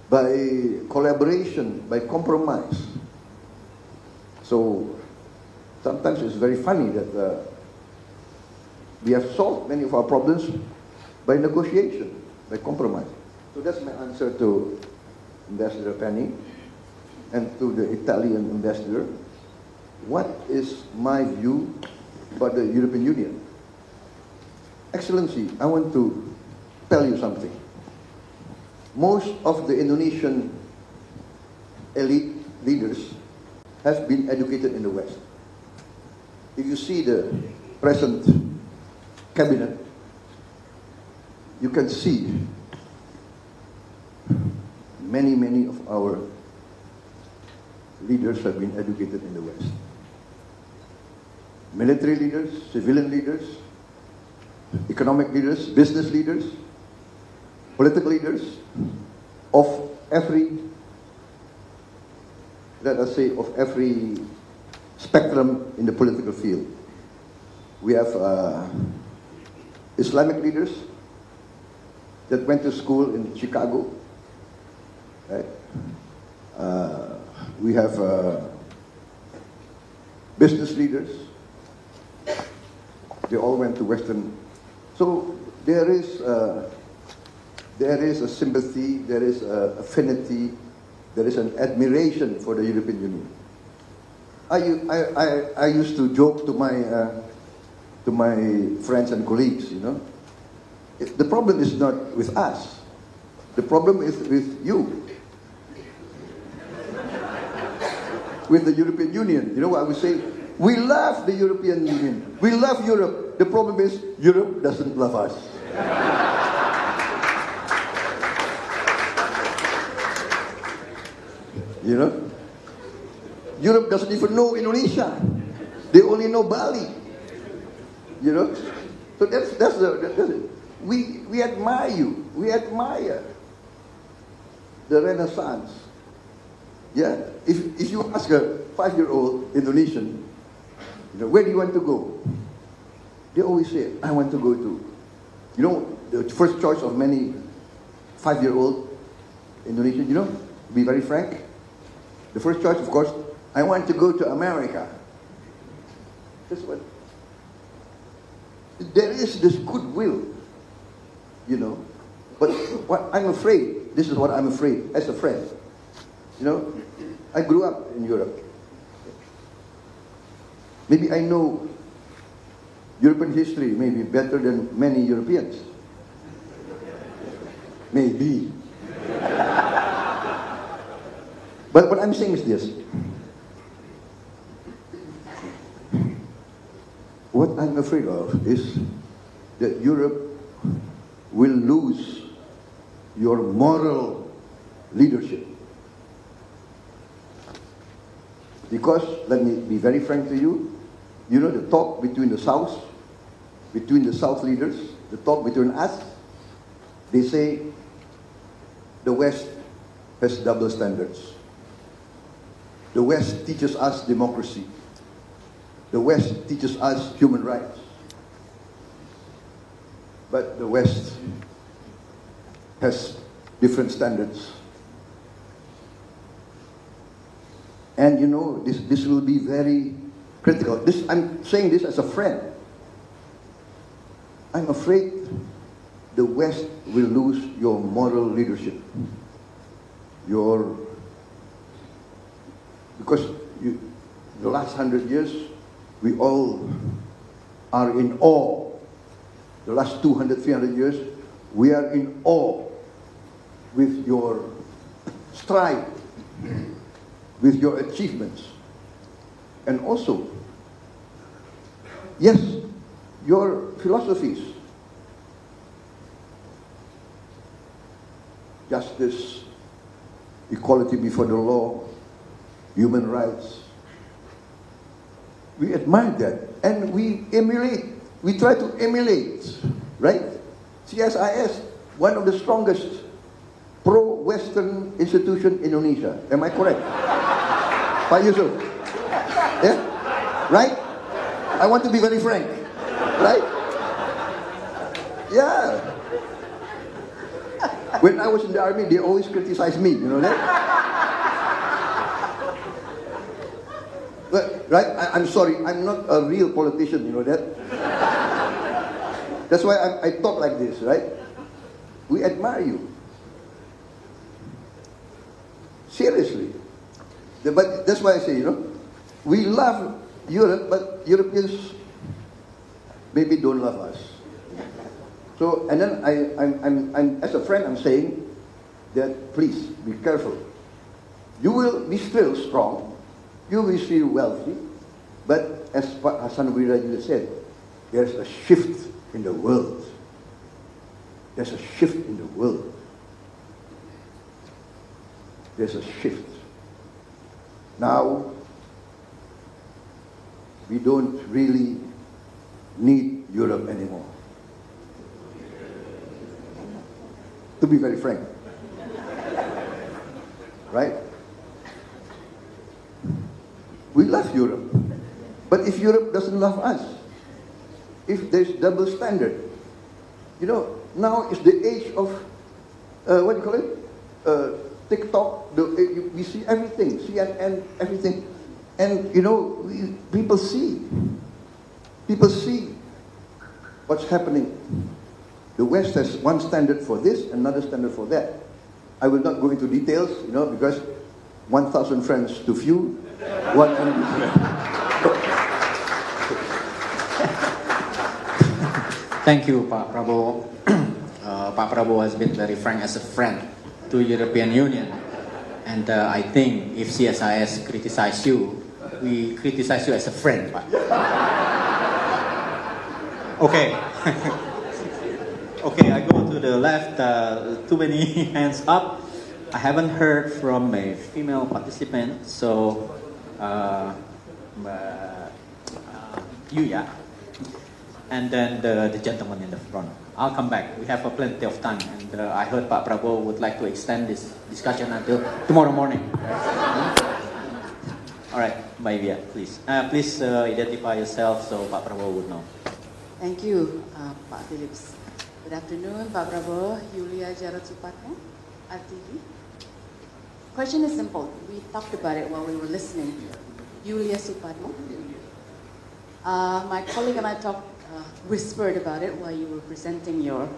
by collaboration, by compromise. So sometimes it's very funny that we have solved many of our problems by negotiation, by compromise. So that's my answer to Ambassador Penny and to the Italian ambassador. What is my view about the European Union? Excellency, I want to tell you something. Most of the Indonesian elite leaders have been educated in the West. If you see the present cabinet, you can see many of our leaders have been educated in the West. Military leaders, civilian leaders, economic leaders, business leaders, political leaders of every, let us say, of every spectrum in the political field. We have Islamic leaders that went to school in Chicago. Right? We have business leaders. They all went to Western. So there is a sympathy, there is an affinity, there is an admiration for the European Union. I used to joke to my friends and colleagues, you know, the problem is not with us. The problem is with you. With the European Union. You know what I would say? We love the European Union. We love Europe. The problem is Europe doesn't love us. You know? Europe doesn't even know Indonesia. They only know Bali. You know? So that's it. We admire you. We admire the Renaissance. Yeah? If you ask a 5-year-old Indonesian, you know, where do you want to go? They always say, I want to go to, you know, the first choice of many 5-year-old Indonesians, you know, to be very frank, the first choice, of course, I want to go to America. That's what. There is this goodwill, you know. But what I'm afraid, this is what I'm afraid as a friend. You know, I grew up in Europe. Maybe I know European history maybe better than many Europeans. Maybe. But what I'm saying is this. What I'm afraid of is that Europe will lose your moral leadership. Because, let me be very frank to you, you know the talk between the South leaders, the talk between us, they say the West has double standards. The West teaches us democracy. The West teaches us human rights. But the West has different standards. And you know, this will be very critical. I'm saying this as a friend. I'm afraid the West will lose your moral leadership. Because the last 100 years, we all are in awe. The last 200, 300 years, we are in awe with your strive, with your achievements. And also, yes, your philosophies. Justice, equality before the law, human rights. We admire that and we emulate. We try to emulate, right? CSIS, one of the strongest pro-Western institution in Indonesia. Am I correct? Pak Yusuf? Yeah? Right? I want to be very frank. Right? Yeah. When I was in the army, they always criticized me, you know that? But, right? I'm sorry, I'm not a real politician, you know that? That's why I talk like this, right? We admire you. Seriously. But that's why I say, you know, we love Europe, but Europeans maybe don't love us. So, and then I'm as a friend, I'm saying that please be careful. You will be still strong, you will be still wealthy, but as Hassan Wiraj said, there's a shift in the world. There's a shift in the world. There's a shift. Now, we don't really need Europe anymore. To be very frank. Right? We love Europe. But if Europe doesn't love us, if there's double standard, you know, now is the age of, what do you call it? TikTok, we see everything, CNN, everything. And, you know, people see what's happening. The West has one standard for this, another standard for that. I will not go into details, you know, because 1,000 friends to few, one enemy.
Thank you, Pak Prabowo. Pak Prabowo has been very frank as a friend to European Union. And I think if CSIS criticize you, we criticize you as a friend, Pak. Okay. Okay, I go to the left. Too many hands up. I haven't heard from a female participant, so Yuya, and then the gentleman in the front. I'll come back. We have plenty of time, and I heard Pak Prabowo would like to extend this discussion until tomorrow morning. All right, Mbak Yuya, please. Please identify yourself so Pak Prabowo would know.
Thank you, Pak Philips. Good afternoon, Pak Prabowo, Yulia Jarod Supatmo, RTV. Question is simple. We talked about it while we were listening. Yulia Supatmo. My colleague and I whispered about it while you were presenting your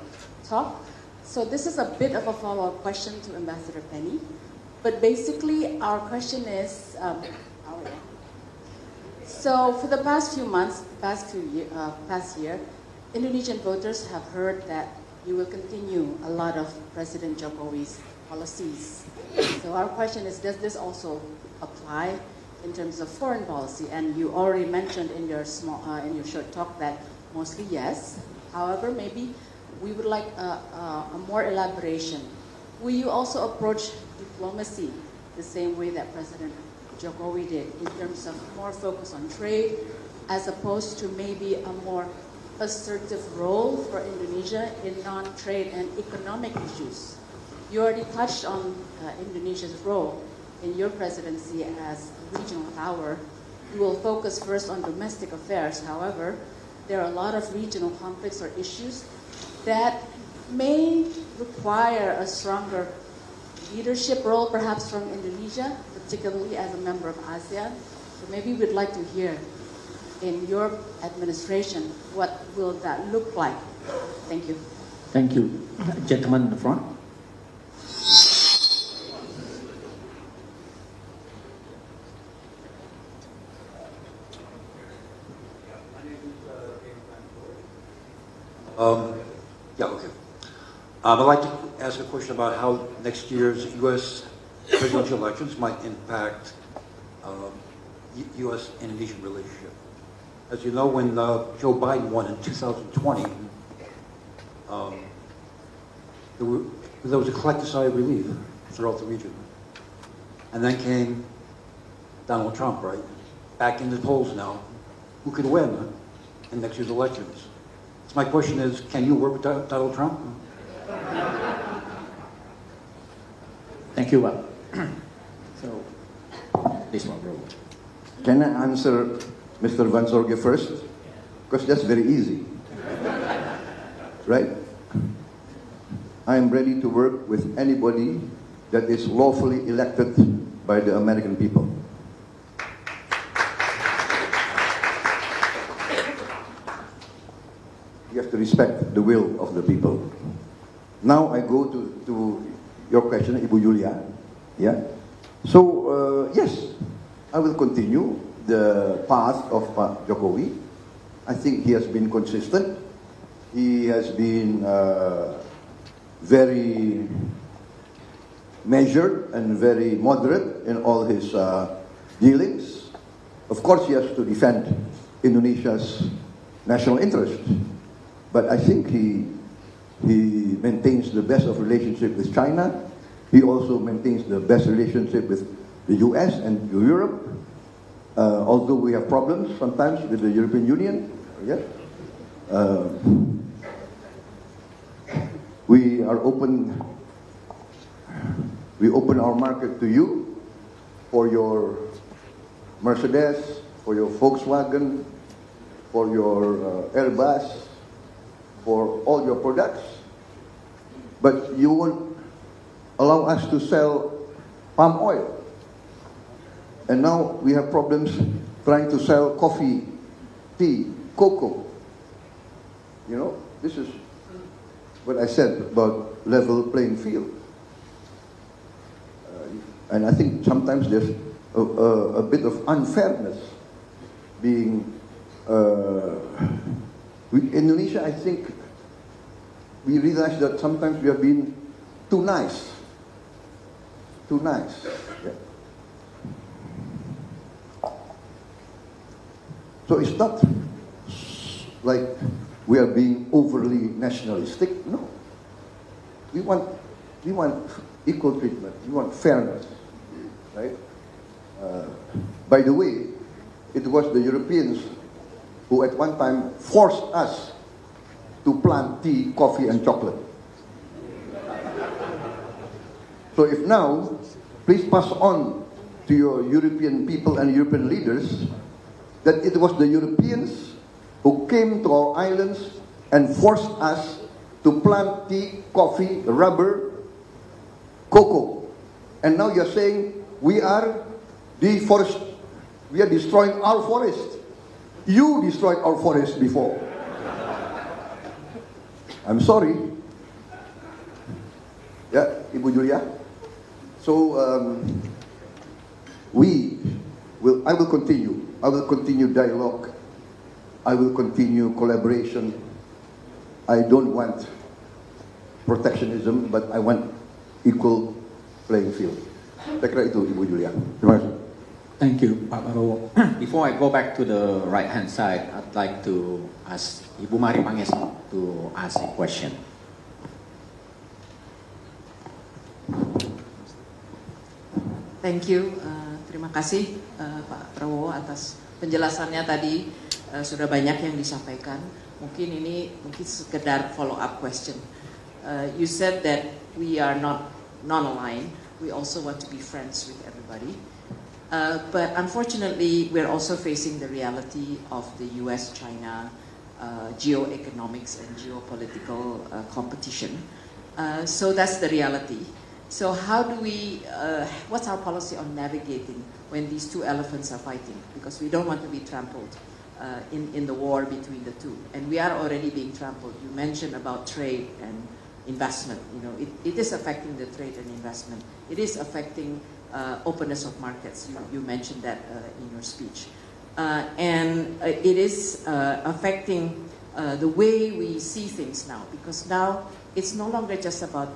talk. So this is a bit of a follow-up question to Ambassador Penny. But basically, our question is, so for the past few months, past year, Indonesian voters have heard that you will continue a lot of President Jokowi's policies. So our question is, does this also apply in terms of foreign policy? And you already mentioned in your short talk that mostly yes. However, maybe we would like a more elaboration. Will you also approach diplomacy the same way that President Jokowi did, in terms of more focus on trade, as opposed to maybe a more assertive role for Indonesia in non-trade and economic issues? You already touched on Indonesia's role in your presidency as a regional power. You will focus first on domestic affairs. However, there are a lot of regional conflicts or issues that may require a stronger leadership role, perhaps from Indonesia, particularly as a member of ASEAN. So maybe we'd like to hear, in your administration, what will that look like? Thank you.
Thank you. Gentleman in the front.
I'd like to ask a question about how next year's U.S. presidential elections might impact U.S.-Indonesian relationship. As you know, when Joe Biden won in 2020, there was a collective sigh of relief throughout the region. And then came Donald Trump, right? Back in the polls now. Who could win in next year's elections? So my question is, can you work with Donald Trump?
Thank you, Bob. So, this one, bro.
Can I answer Mr. Van Zorge first? Because that's very easy. Right? I am ready to work with anybody that is lawfully elected by the American people. You have to respect the will of the people. Now I go to your question, Ibu Yulia. Yeah. So yes, I will continue the path of Jokowi. I think he has been consistent. He has been very measured and very moderate in all his dealings. Of course, he has to defend Indonesia's national interest. But I think he maintains the best of relationship with China. He also maintains the best relationship with the US and Europe. Although we have problems sometimes with the European Union. Yeah. We are open. We open our market to you for your Mercedes, for your Volkswagen, for your Airbus, for all your products, but you won't allow us to sell palm oil. And now we have problems trying to sell coffee, tea, cocoa. You know, this is what I said about level playing field. And I think sometimes there's a bit of unfairness being... Indonesia, I think, we realize that sometimes we have been too nice. Too nice. Yeah. So it's not like we are being overly nationalistic. No. We want equal treatment. We want fairness. Right? By the way, it was the Europeans who at one time forced us to plant tea, coffee, and chocolate. So if now, please pass on to your European people and European leaders that it was the Europeans who came to our islands and forced us to plant tea, coffee, rubber, cocoa. And now you're saying we are destroying our forest. You destroyed our forest before. I'm sorry. Yeah, Ibu Julia. So I will continue. I will continue dialogue. I will continue collaboration. I don't want protectionism, but I want equal playing field. Saya kira itu, Ibu Julia. Terima kasih.
Thank you, Pak Prabowo. Before I go back to the right-hand side, I'd like to ask Ibu Mari Pangestu to ask a question.
Thank you. Terima kasih Pak Prabowo atas penjelasannya tadi. Sudah banyak yang disampaikan. Mungkin sekedar follow-up question. You said that we are not non-aligned. We also want to be friends with everybody. But unfortunately, we're also facing the reality of the US-China geoeconomics and geopolitical competition. So that's the reality. So how do we, what's our policy on navigating when these two elephants are fighting? Because we don't want to be trampled in the war between the two. And we are already being trampled. You mentioned about trade and investment. You know, it is affecting the trade and investment. It is affecting openness of markets. You mentioned that in your speech. And it is affecting the way we see things now. Because now it's no longer just about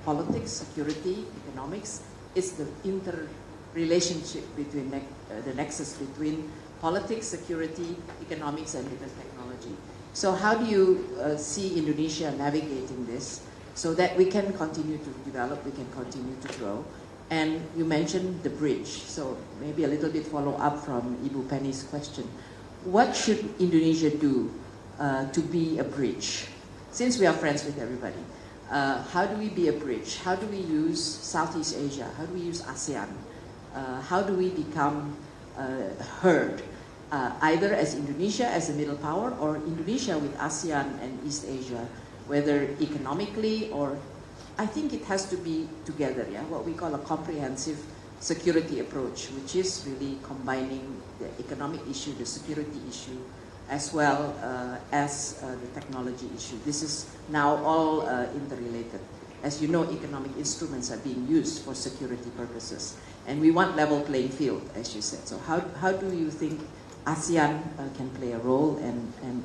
politics, security, economics. It's the interrelationship between the nexus between politics, security, economics, and even technology. So how do you see Indonesia navigating this so that we can continue to develop, we can continue to grow? And you mentioned the bridge. So maybe a little bit follow up from Ibu Penny's question. What should Indonesia do to be a bridge? Since we are friends with everybody, how do we be a bridge? How do we use Southeast Asia? How do we use ASEAN? How do we become heard? Either as Indonesia as a middle power or Indonesia with ASEAN and East Asia, whether economically or I think it has to be together, yeah, what we call a comprehensive security approach, which is really combining the economic issue, the security issue, as well as the technology issue. This is now all interrelated. As you know, economic instruments are being used for security purposes. And we want level playing field, as you said. So how do you think ASEAN can play a role and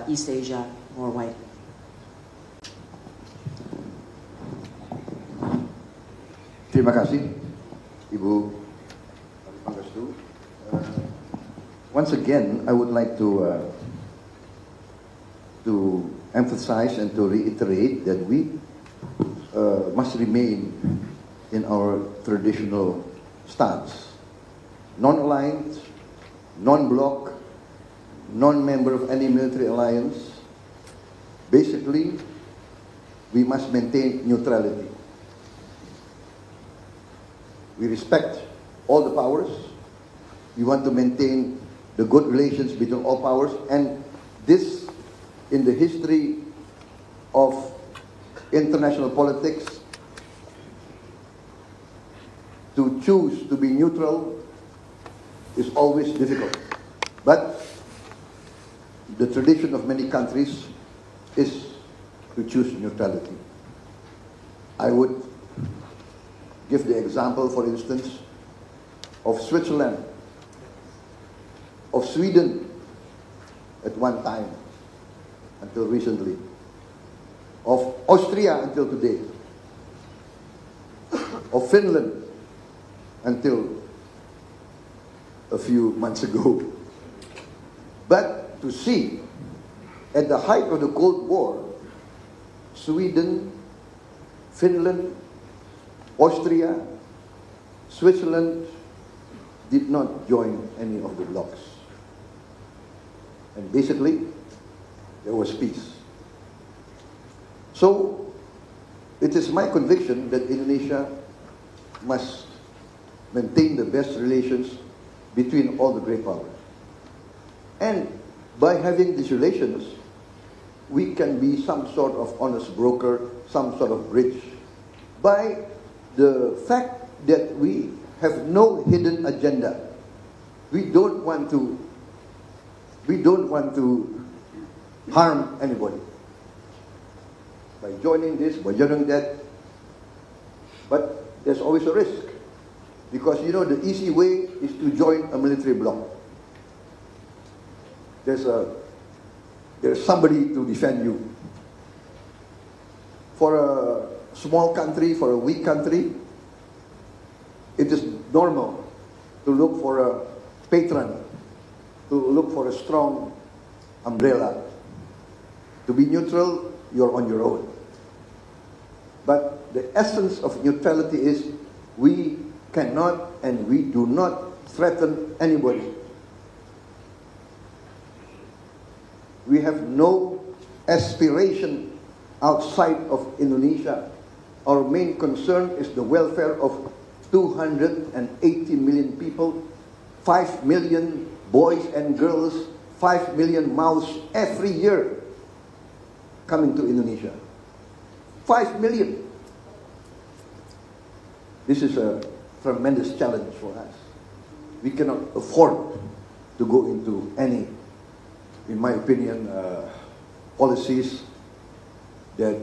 East Asia more widely?
Terima kasih, Ibu Pangestu. Once again, I would like to emphasize and to reiterate that we must remain in our traditional stance. Non-aligned, non-bloc, non-member of any military alliance. Basically, we must maintain neutrality. We respect all the powers. We want to maintain the good relations between all powers. And this, in the history of international politics, to choose to be neutral is always difficult. But the tradition of many countries is to choose neutrality. I would give the example, for instance, of Switzerland, of Sweden at one time, until recently, of Austria until today, of Finland until a few months ago. But to see, at the height of the Cold War, Sweden, Finland, Austria, Switzerland did not join any of the blocs. And basically, there was peace. So, it is my conviction that Indonesia must maintain the best relations between all the great powers. And by having these relations, we can be some sort of honest broker, some sort of bridge. By the fact that we have no hidden agenda. We don't want to We don't want to harm anybody by joining this, by joining that. But there's always a risk, because you know the easy way is to join a military bloc. There's somebody to defend you. For a small country, for a weak country, it is normal to look for a patron, to look for a strong umbrella. To be neutral, you're on your own. But the essence of neutrality is we cannot and we do not threaten anybody. We have no aspiration outside of Indonesia. Our main concern is the welfare of 280 million people, 5 million boys and girls, 5 million mouths every year coming to Indonesia. 5 million. This is a tremendous challenge for us. We cannot afford to go into any, in my opinion, policies that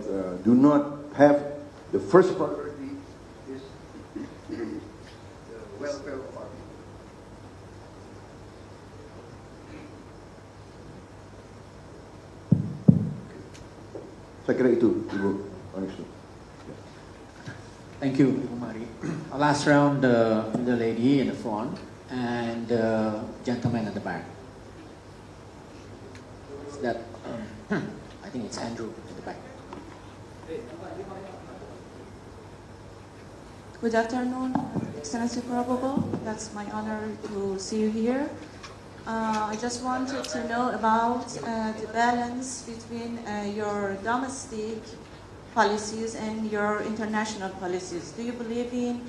do not have the first priority is the welfare of our people. Saya kira itu, Ibu Pangestu.
Thank you, Ibu Mari. Last round, the lady in the front and the gentleman at the back. Is that, I think it's Andrew at the back.
Good afternoon, Excellency Prabowo. That's my honor to see you here. I just wanted to know about the balance between your domestic policies and your international policies. Do you believe in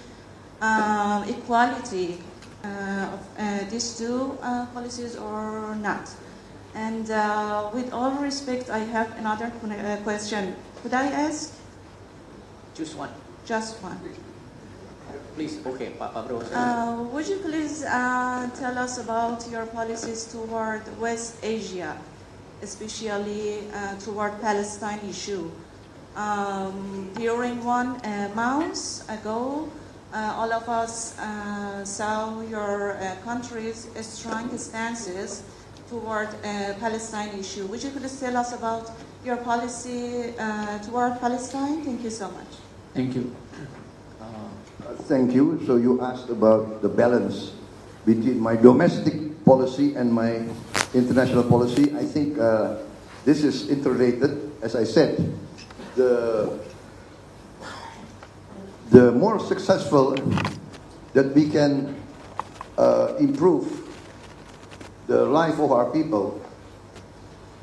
equality of these two policies or not? And with all respect, I have another question. Could I ask?
Choose one.
Just one.
Please, okay, Pak Prabowo.
Would you please tell us about your policies toward West Asia, especially toward Palestine issue? During one month ago, all of us saw your country's strong stances toward Palestine issue. Would you please tell us about your policy toward Palestine? Thank you so much.
Thank you.
Thank you. So you asked about the balance between my domestic policy and my international policy. I think this is interrelated. As I said, the more successful that we can improve the life of our people,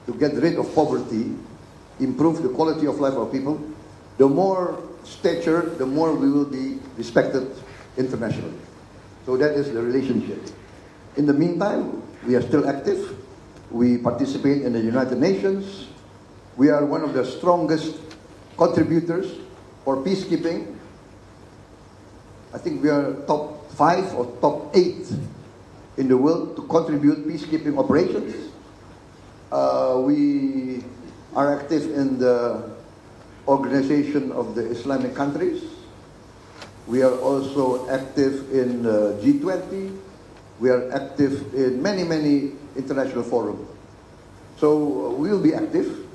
to get rid of poverty, improve the quality of life of our people, the more stature, the more we will be respected internationally. So that is the relationship. In the meantime, we are still active. We participate in the United Nations. We are one of the strongest contributors for peacekeeping. I think we are top 5 or top 8 in the world to contribute peacekeeping operations. We are active in the Organization of the Islamic Countries. We are also active in G20. We are active in many, many international forums. So we will be active.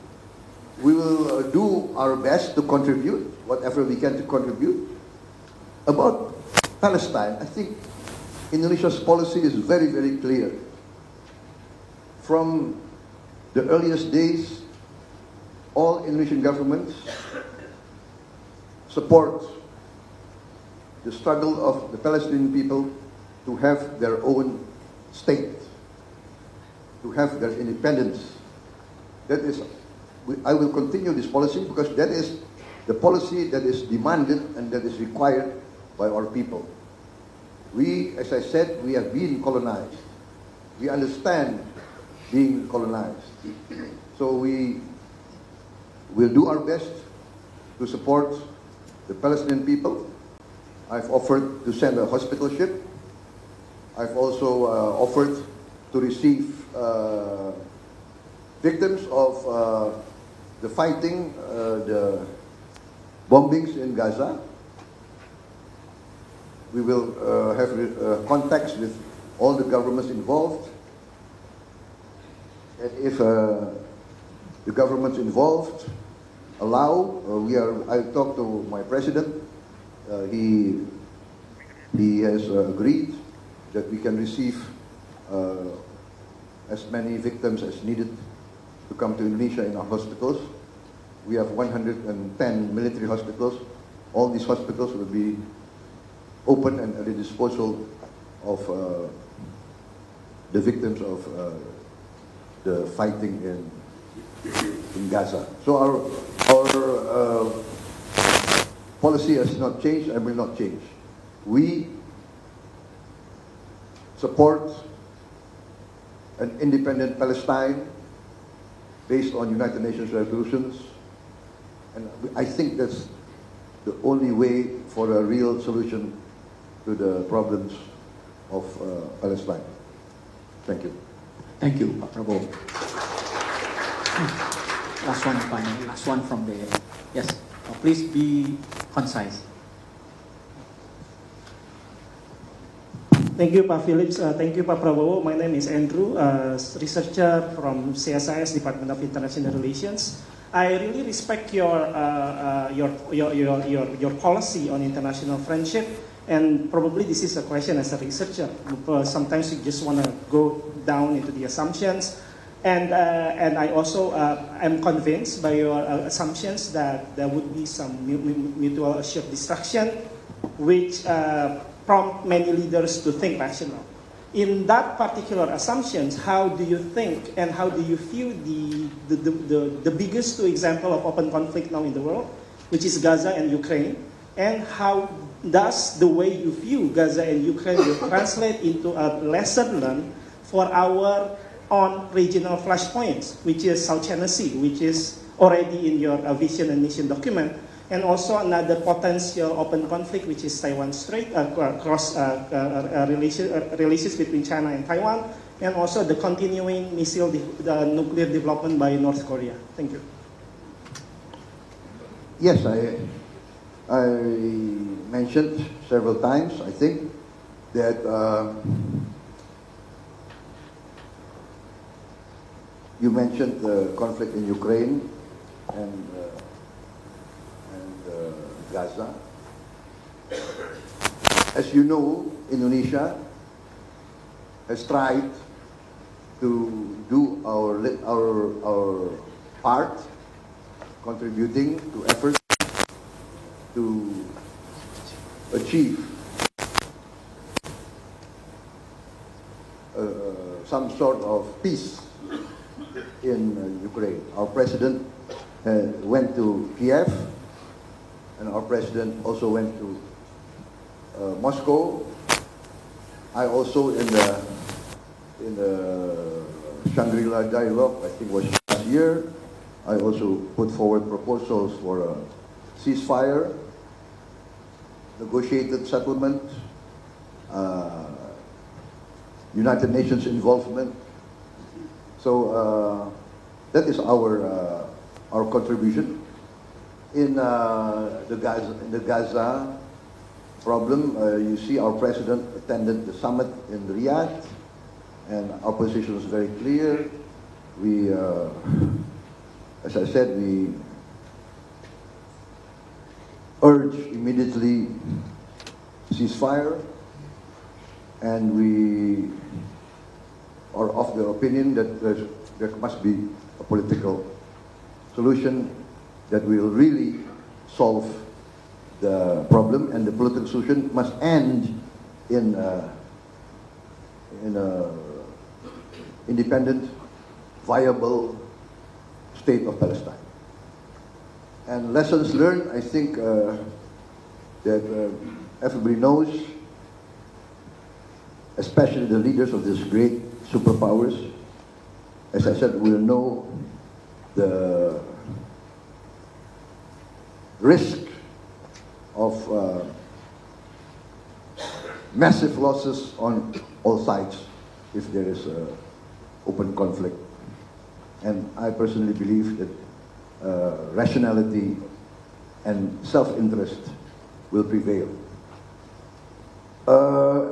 We will do our best to contribute, whatever we can to contribute. About Palestine, I think Indonesia's policy is very, very clear. From the earliest days, all Indonesian governments support the struggle of the Palestinian people to have their own state, to have their independence. That is, I will continue this policy because that is the policy that is demanded and that is required by our people. We, as I said, we have been colonized. We understand being colonized. So we will do our best to support the Palestinian people. I've offered to send a hospital ship. I've also offered to receive victims of the fighting, the bombings in Gaza. We will have contacts with all the governments involved. And if the governments involved allow, I talked to my president. He has agreed that we can receive as many victims as needed to come to Indonesia in our hospitals. We have 110 military hospitals. All these hospitals will be open and at the disposal of the victims of the fighting in Gaza. So our policy has not changed and will not change. We support an independent Palestine based on United Nations resolutions, and I think that's the only way for a real solution to the problems of Palestine. Thank you.
Thank you, Pak Prabowo. Last one, finally. Last one from the... Yes, please be concise.
Thank you, Pak Philips. Thank you, Pak Prabowo. My name is Andrew, researcher from CSIS, Department of International Relations. I really respect your policy on international friendship, and probably this is a question as a researcher. Sometimes you just want to go down into the assumptions, and I also am convinced by your assumptions that there would be some mutual assured destruction, which prompt many leaders to think rational. In that particular assumptions, how do you think and how do you view the biggest two example of open conflict now in the world, which is Gaza and Ukraine, and how does the way you view Gaza and Ukraine will translate into a lesson learned for our own regional flashpoints, which is South China Sea, which is already in your vision and mission document, and also another potential open conflict, which is Taiwan Strait, relations between China and Taiwan, and also the continuing nuclear development by North Korea. Thank you.
Yes, I mentioned several times, I think, that you mentioned the conflict in Ukraine and Gaza. As you know, Indonesia has tried to do our part, contributing to efforts to achieve some sort of peace in Ukraine. Our president went to Kiev, and our president also went to Moscow. I also in the Shangri-La dialogue, I think it was last year, I also put forward proposals for a ceasefire, negotiated settlement, United Nations involvement. So that is our contribution. In the Gaza problem, you see our president attended the summit in Riyadh, and our position was very clear. We, as I said, we urge immediately ceasefire, and we are of the opinion that there must be a political solution that will really solve the problem, and the political solution must end in a independent, viable state of Palestine. And lessons learned, I think that everybody knows, especially the leaders of these great superpowers, as I said, will know the risk of massive losses on all sides if there is open conflict. And I personally believe that rationality and self-interest will prevail.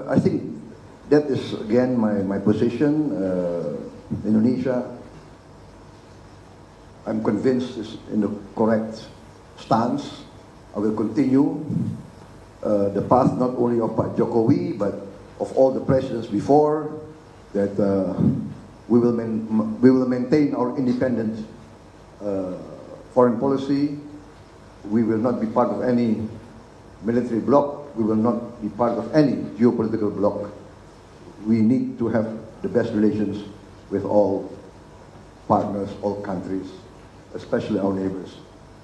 I think that is again my position. Indonesia, I'm convinced, is in the correct stance. I will continue the path not only of Pak Jokowi but of all the presidents before, that we will maintain our independent foreign policy. We will not be part of any military bloc. We will not be part of any geopolitical bloc. We need to have the best relations with all partners, all countries, especially our neighbors.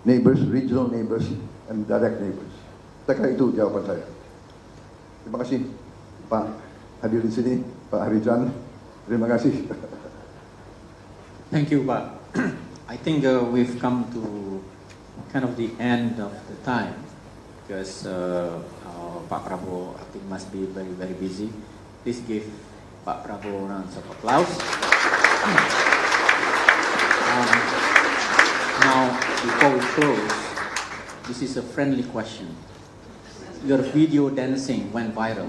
Neighbors, regional neighbors, and direct neighbors. Saya kira itu jawaban saya. Terima kasih Pak hadir di sini, Pak Harijan. Terima kasih.
Thank you, Pak. I think we've come to kind of the end of the time because Pak Prabowo, I think, must be very, very busy. Please give Pak Prabowo rounds of applause. Now, before we close, this is a friendly question. Your video dancing went viral.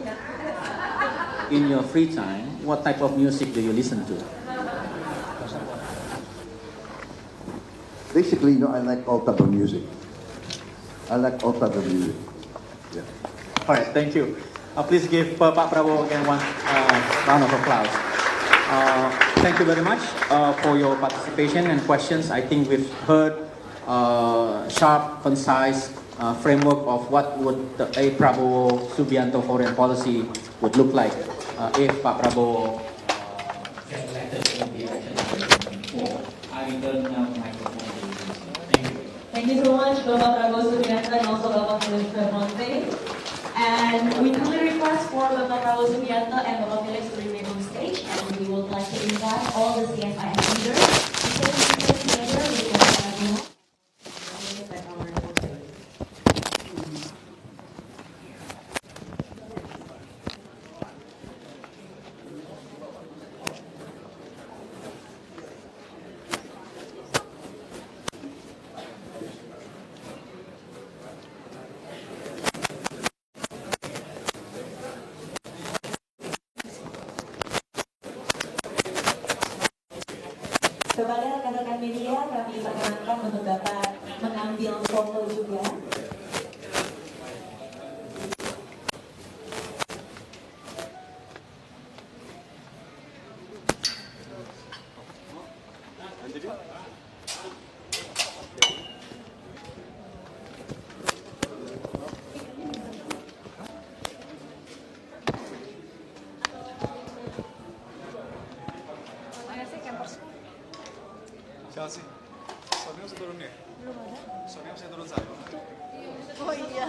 In your free time, what type of music do you listen to?
Basically, I like all type of music. I like all type of music. Yeah.
All right, thank you. Please give Pak Prabowo again one round of applause. Thank you very much for your participation and questions. I think we've heard sharp, concise framework of what would a Prabowo Subianto foreign policy would look like if Pak Prabowo gets elected in the election. I return now the microphone. Thank you.
Thank you so much, Bapak Prabowo Subianto and also Bapak Philips Vermonte. And we kindly request for Bapak Prabowo Subianto and Bapak Philips to remain on stage, and we would like to invite all the CSIS leaders to take together with Bapak Prabowo. Kepada rekan-rekan media, kami perkenankan untuk dapat mengambil foto juga.
Siapa sih? Soalnya harus turun ya? Belum ada. Soalnya harus turun satu.
Oh iya.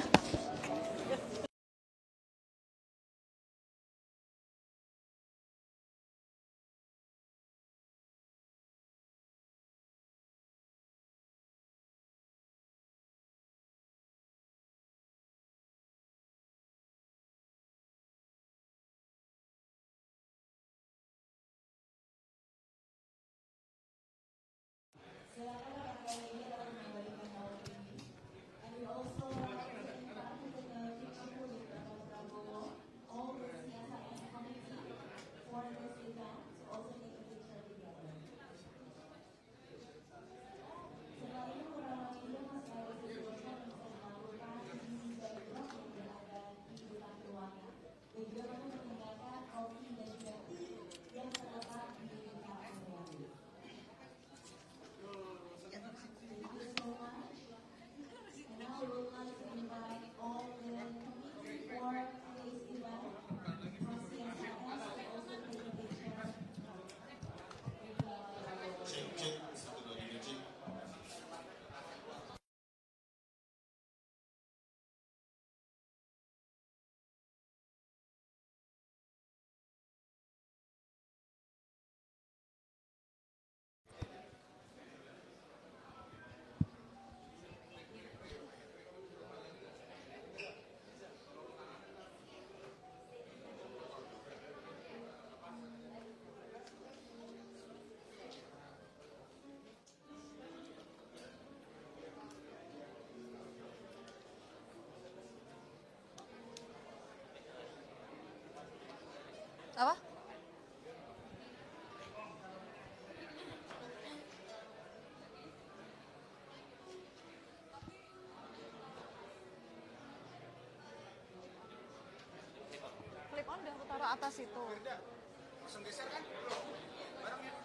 Apa? Clip on udah aku taruh atas itu.
Langsung geser kan? Barangnya.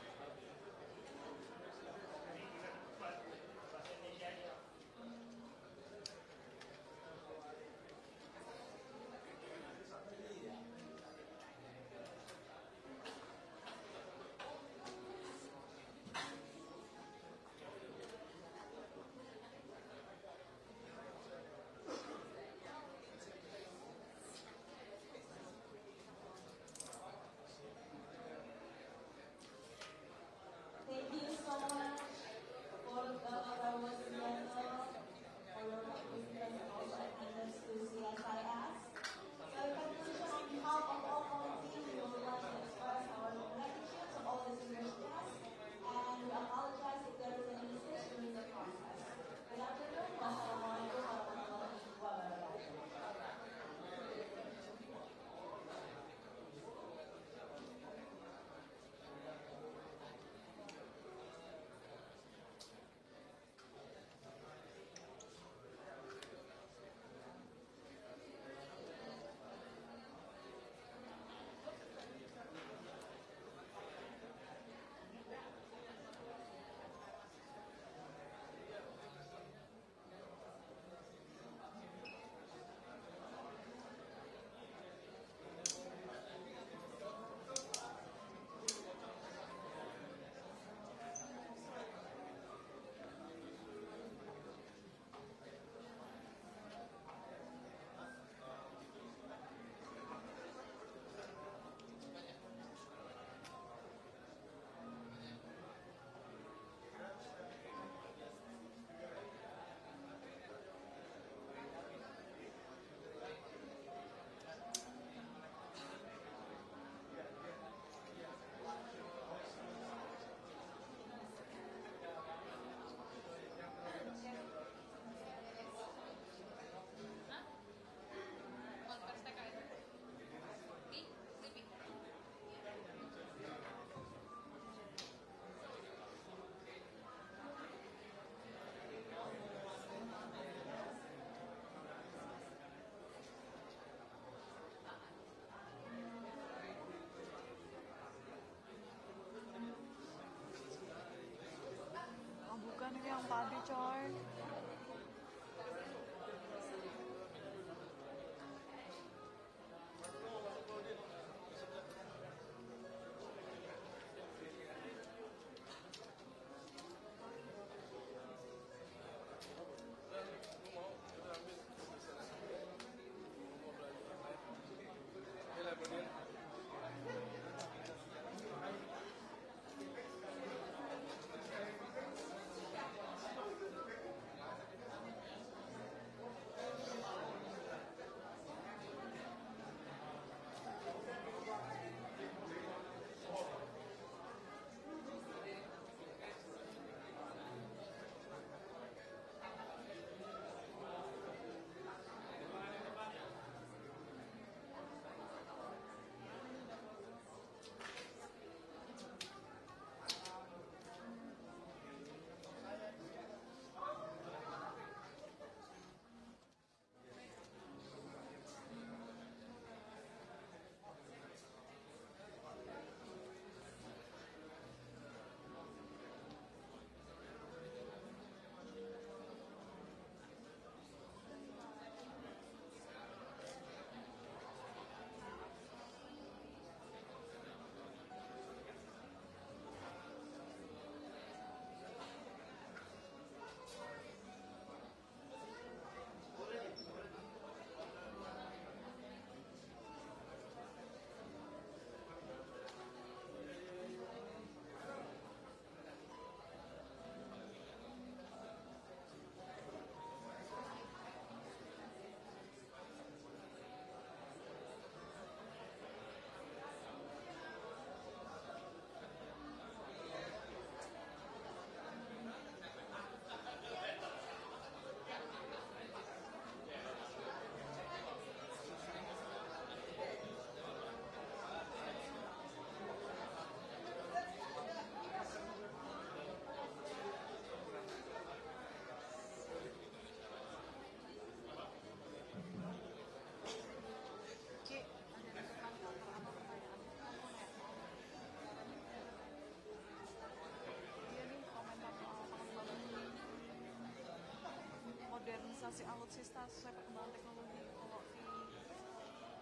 masih alutsista sesuai perkembangan teknologi. Kalau di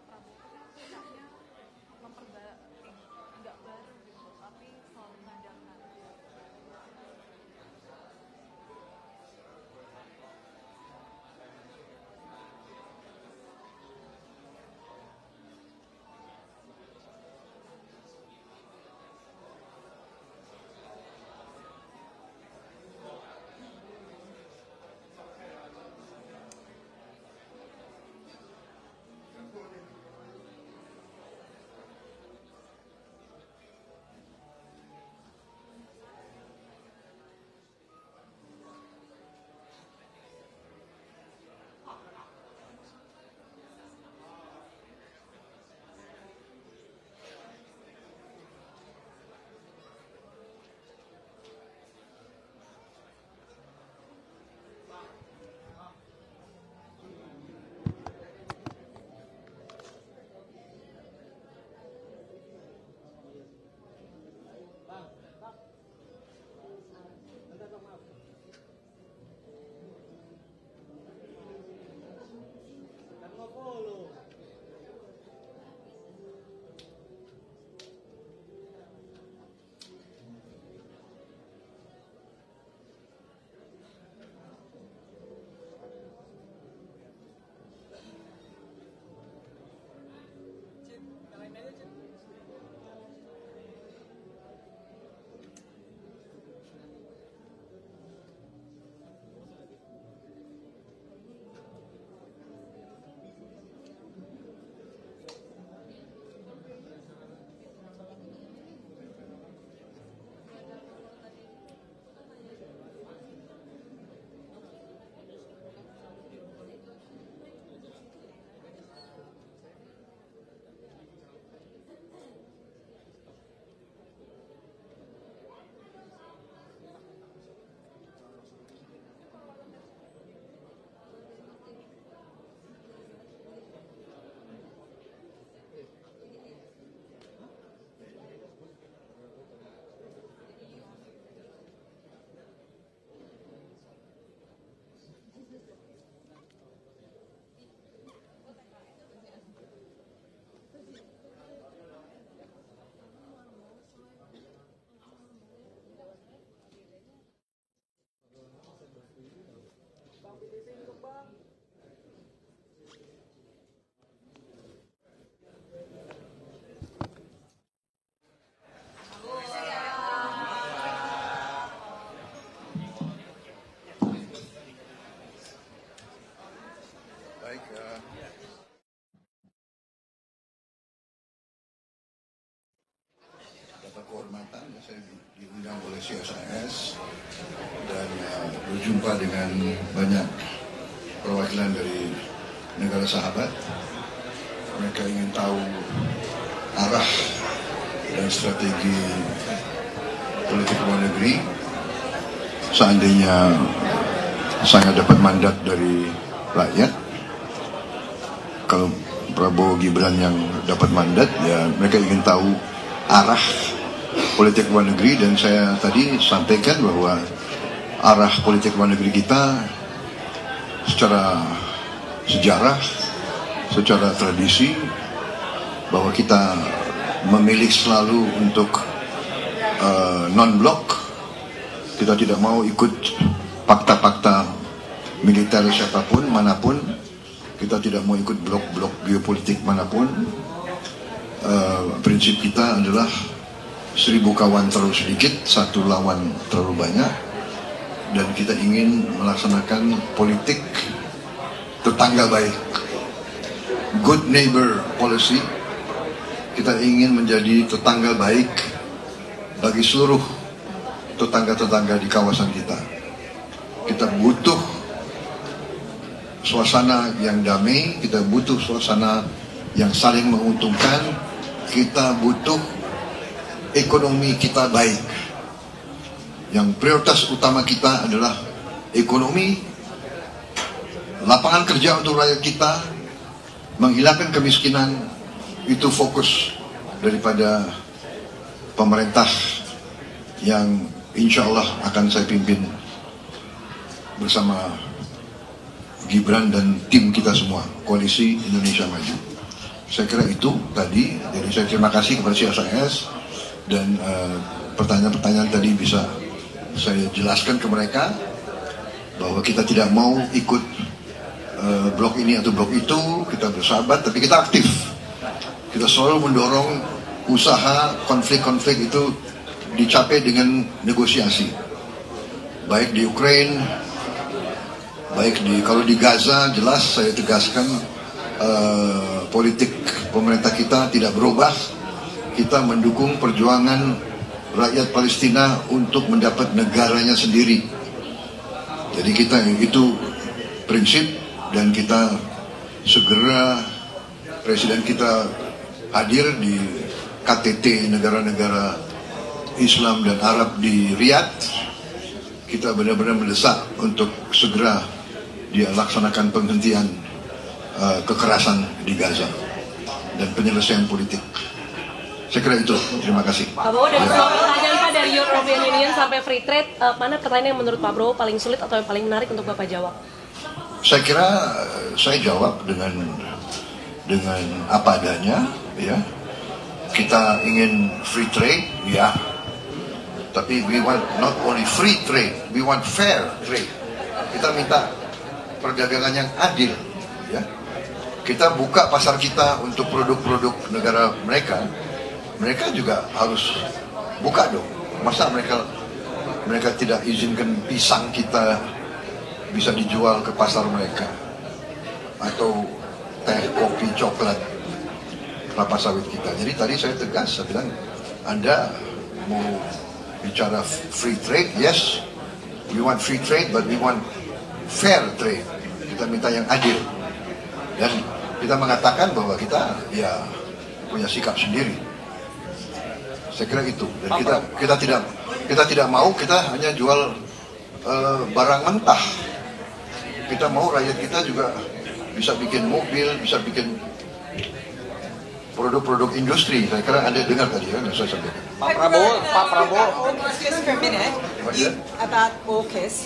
Prabowo kan kayaknya nggak baru gitu, tapi selalu mengandalkan.
Kehormatan, saya diundang oleh CSIS dan berjumpa dengan banyak perwakilan dari negara sahabat. Mereka ingin tahu arah dan strategi politik luar negeri seandainya saya dapat mandat dari rakyat. Kalau Prabowo Gibran yang dapat mandat, ya mereka ingin tahu arah politik luar negeri, dan saya tadi sampaikan bahwa arah politik luar negeri kita secara sejarah, secara tradisi, bahwa kita memilih selalu untuk non-blok. Kita tidak mau ikut fakta-fakta militer siapapun, manapun. Kita tidak mau ikut blok-blok geopolitik manapun. Prinsip kita adalah 1000 kawan terlalu sedikit, 1 lawan terlalu banyak, dan kita ingin melaksanakan politik tetangga baik, good neighbor policy. Kita ingin menjadi tetangga baik bagi seluruh tetangga-tetangga di kawasan kita. Kita butuh suasana yang damai, kita butuh suasana yang saling menguntungkan, kita butuh ekonomi kita baik. Yang prioritas utama kita adalah ekonomi, lapangan kerja untuk rakyat kita, menghilangkan kemiskinan. Itu fokus daripada pemerintah yang insya Allah akan saya pimpin bersama Gibran dan tim kita semua, Koalisi Indonesia Maju. Saya kira itu tadi, jadi saya terima kasih kepada CSIS dan pertanyaan-pertanyaan tadi bisa saya jelaskan ke mereka bahwa kita tidak mau ikut blok ini atau blok itu, kita bersahabat tapi kita aktif. Kita selalu mendorong usaha konflik-konflik itu dicapai dengan negosiasi. Baik di Ukraina, baik kalau di Gaza, jelas saya tegaskan politik pemerintah kita tidak berubah. Kita mendukung perjuangan rakyat Palestina untuk mendapat negaranya sendiri. Jadi kita itu prinsip, dan kita segera presiden kita hadir di KTT negara-negara Islam dan Arab di Riyadh. Kita benar-benar mendesak untuk segera dia laksanakan penghentian kekerasan di Gaza dan penyelesaian politik. Saya kira itu. Terima kasih.
Pak Prabowo, dari semua pertanyaan Pak dari European Union sampai free trade, mana pertanyaan yang menurut Pak Prabowo paling sulit atau yang paling menarik untuk Bapak jawab?
Saya kira saya jawab dengan apa adanya, ya. Kita ingin free trade, ya. Tapi we want not only free trade, we want fair trade. Kita minta perdagangan yang adil, ya. Kita buka pasar kita untuk produk-produk negara mereka. Mereka juga harus buka dong. Masa mereka tidak izinkan pisang kita bisa dijual ke pasar mereka, atau teh, kopi, coklat, kelapa sawit kita. Jadi tadi saya tegas, saya bilang, Anda mau bicara free trade, yes, we want free trade, but we want fair trade. Kita minta yang adil, dan kita mengatakan bahwa kita ya punya sikap sendiri. Saya kira itu. Dan kita tidak mau kita hanya jual barang mentah. Kita mau rakyat kita juga bisa bikin mobil, bisa bikin produk-produk industri. Saya kira Anda dengar tadi kan yang saya sampaikan.
Pak Prabowo. Just for a minute, about AUKUS,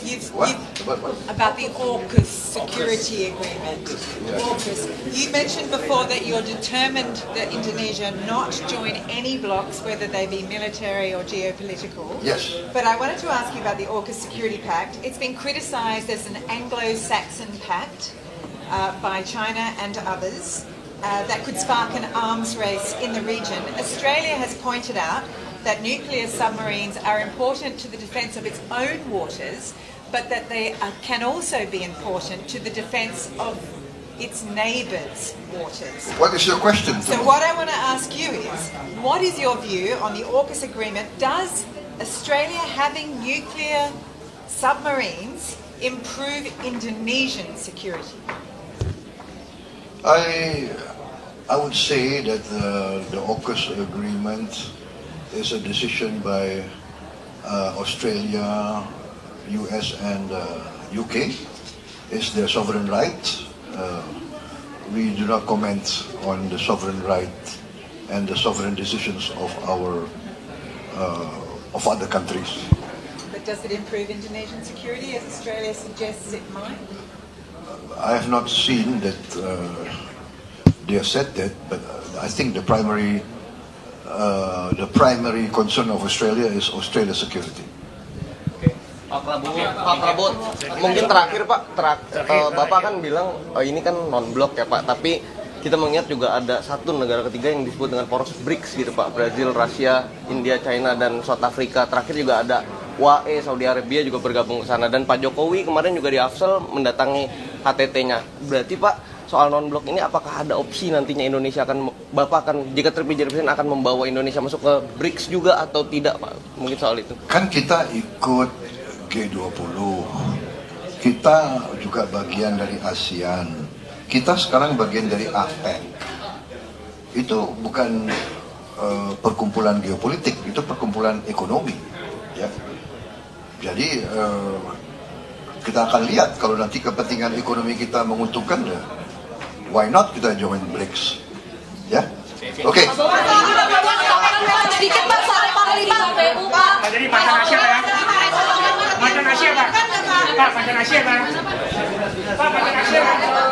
about the AUKUS security agreement. AUKUS. You mentioned before that you're determined that Indonesia not join any blocs, whether they be military or geopolitical.
Yes.
But I wanted to ask you about the AUKUS Security Pact. It's been criticised as an Anglo-Saxon pact by China and others. That could spark an arms race in the region. Australia has pointed out that nuclear submarines are important to the defence of its own waters, but that they can also be important to the defence of its neighbours' waters.
What is your question?
So what I want to ask you is, what is your view on the AUKUS agreement? Does Australia having nuclear submarines improve Indonesian security?
I would say that the AUKUS agreement is a decision by Australia, US, and UK. It's their sovereign right. We do not comment on the sovereign right and the sovereign decisions of other countries.
But does it improve Indonesian security, as Australia suggests it might?
I have not seen that they have said that, but I think the primary concern of Australia is Australia's security.
Pak Prabowo, mungkin terakhir Pak, Bapak kan bilang ini kan non-blok ya Pak, tapi kita mengingat juga ada satu negara ketiga yang disebut dengan poros BRICS gitu Pak, Brazil, Rusia, India, China, dan South Africa. Terakhir juga ada UAE, Saudi Arabia juga bergabung ke sana, dan Pak Jokowi kemarin juga di Afsel mendatangi HTT-nya. Berarti Pak, soal non-blok ini apakah ada opsi nantinya Indonesia Bapak akan, jika terpilih jadi presiden, akan membawa Indonesia masuk ke BRICS juga atau tidak Pak? Mungkin soal itu.
Kan kita ikut G20, kita juga bagian dari ASEAN, kita sekarang bagian dari APEC. Itu bukan perkumpulan geopolitik, itu perkumpulan ekonomi, ya. Jadi kita akan lihat kalau nanti kepentingan ekonomi kita menguntungkan, why not kita join BRICS, ya? Oke.
Sedikit Pak soal Panglima PU Pak.
Jadi Pandan Asia Pak. Pandan Asia Pak. Pak, Pandan Asia Pak.
Pak, pakai kasir.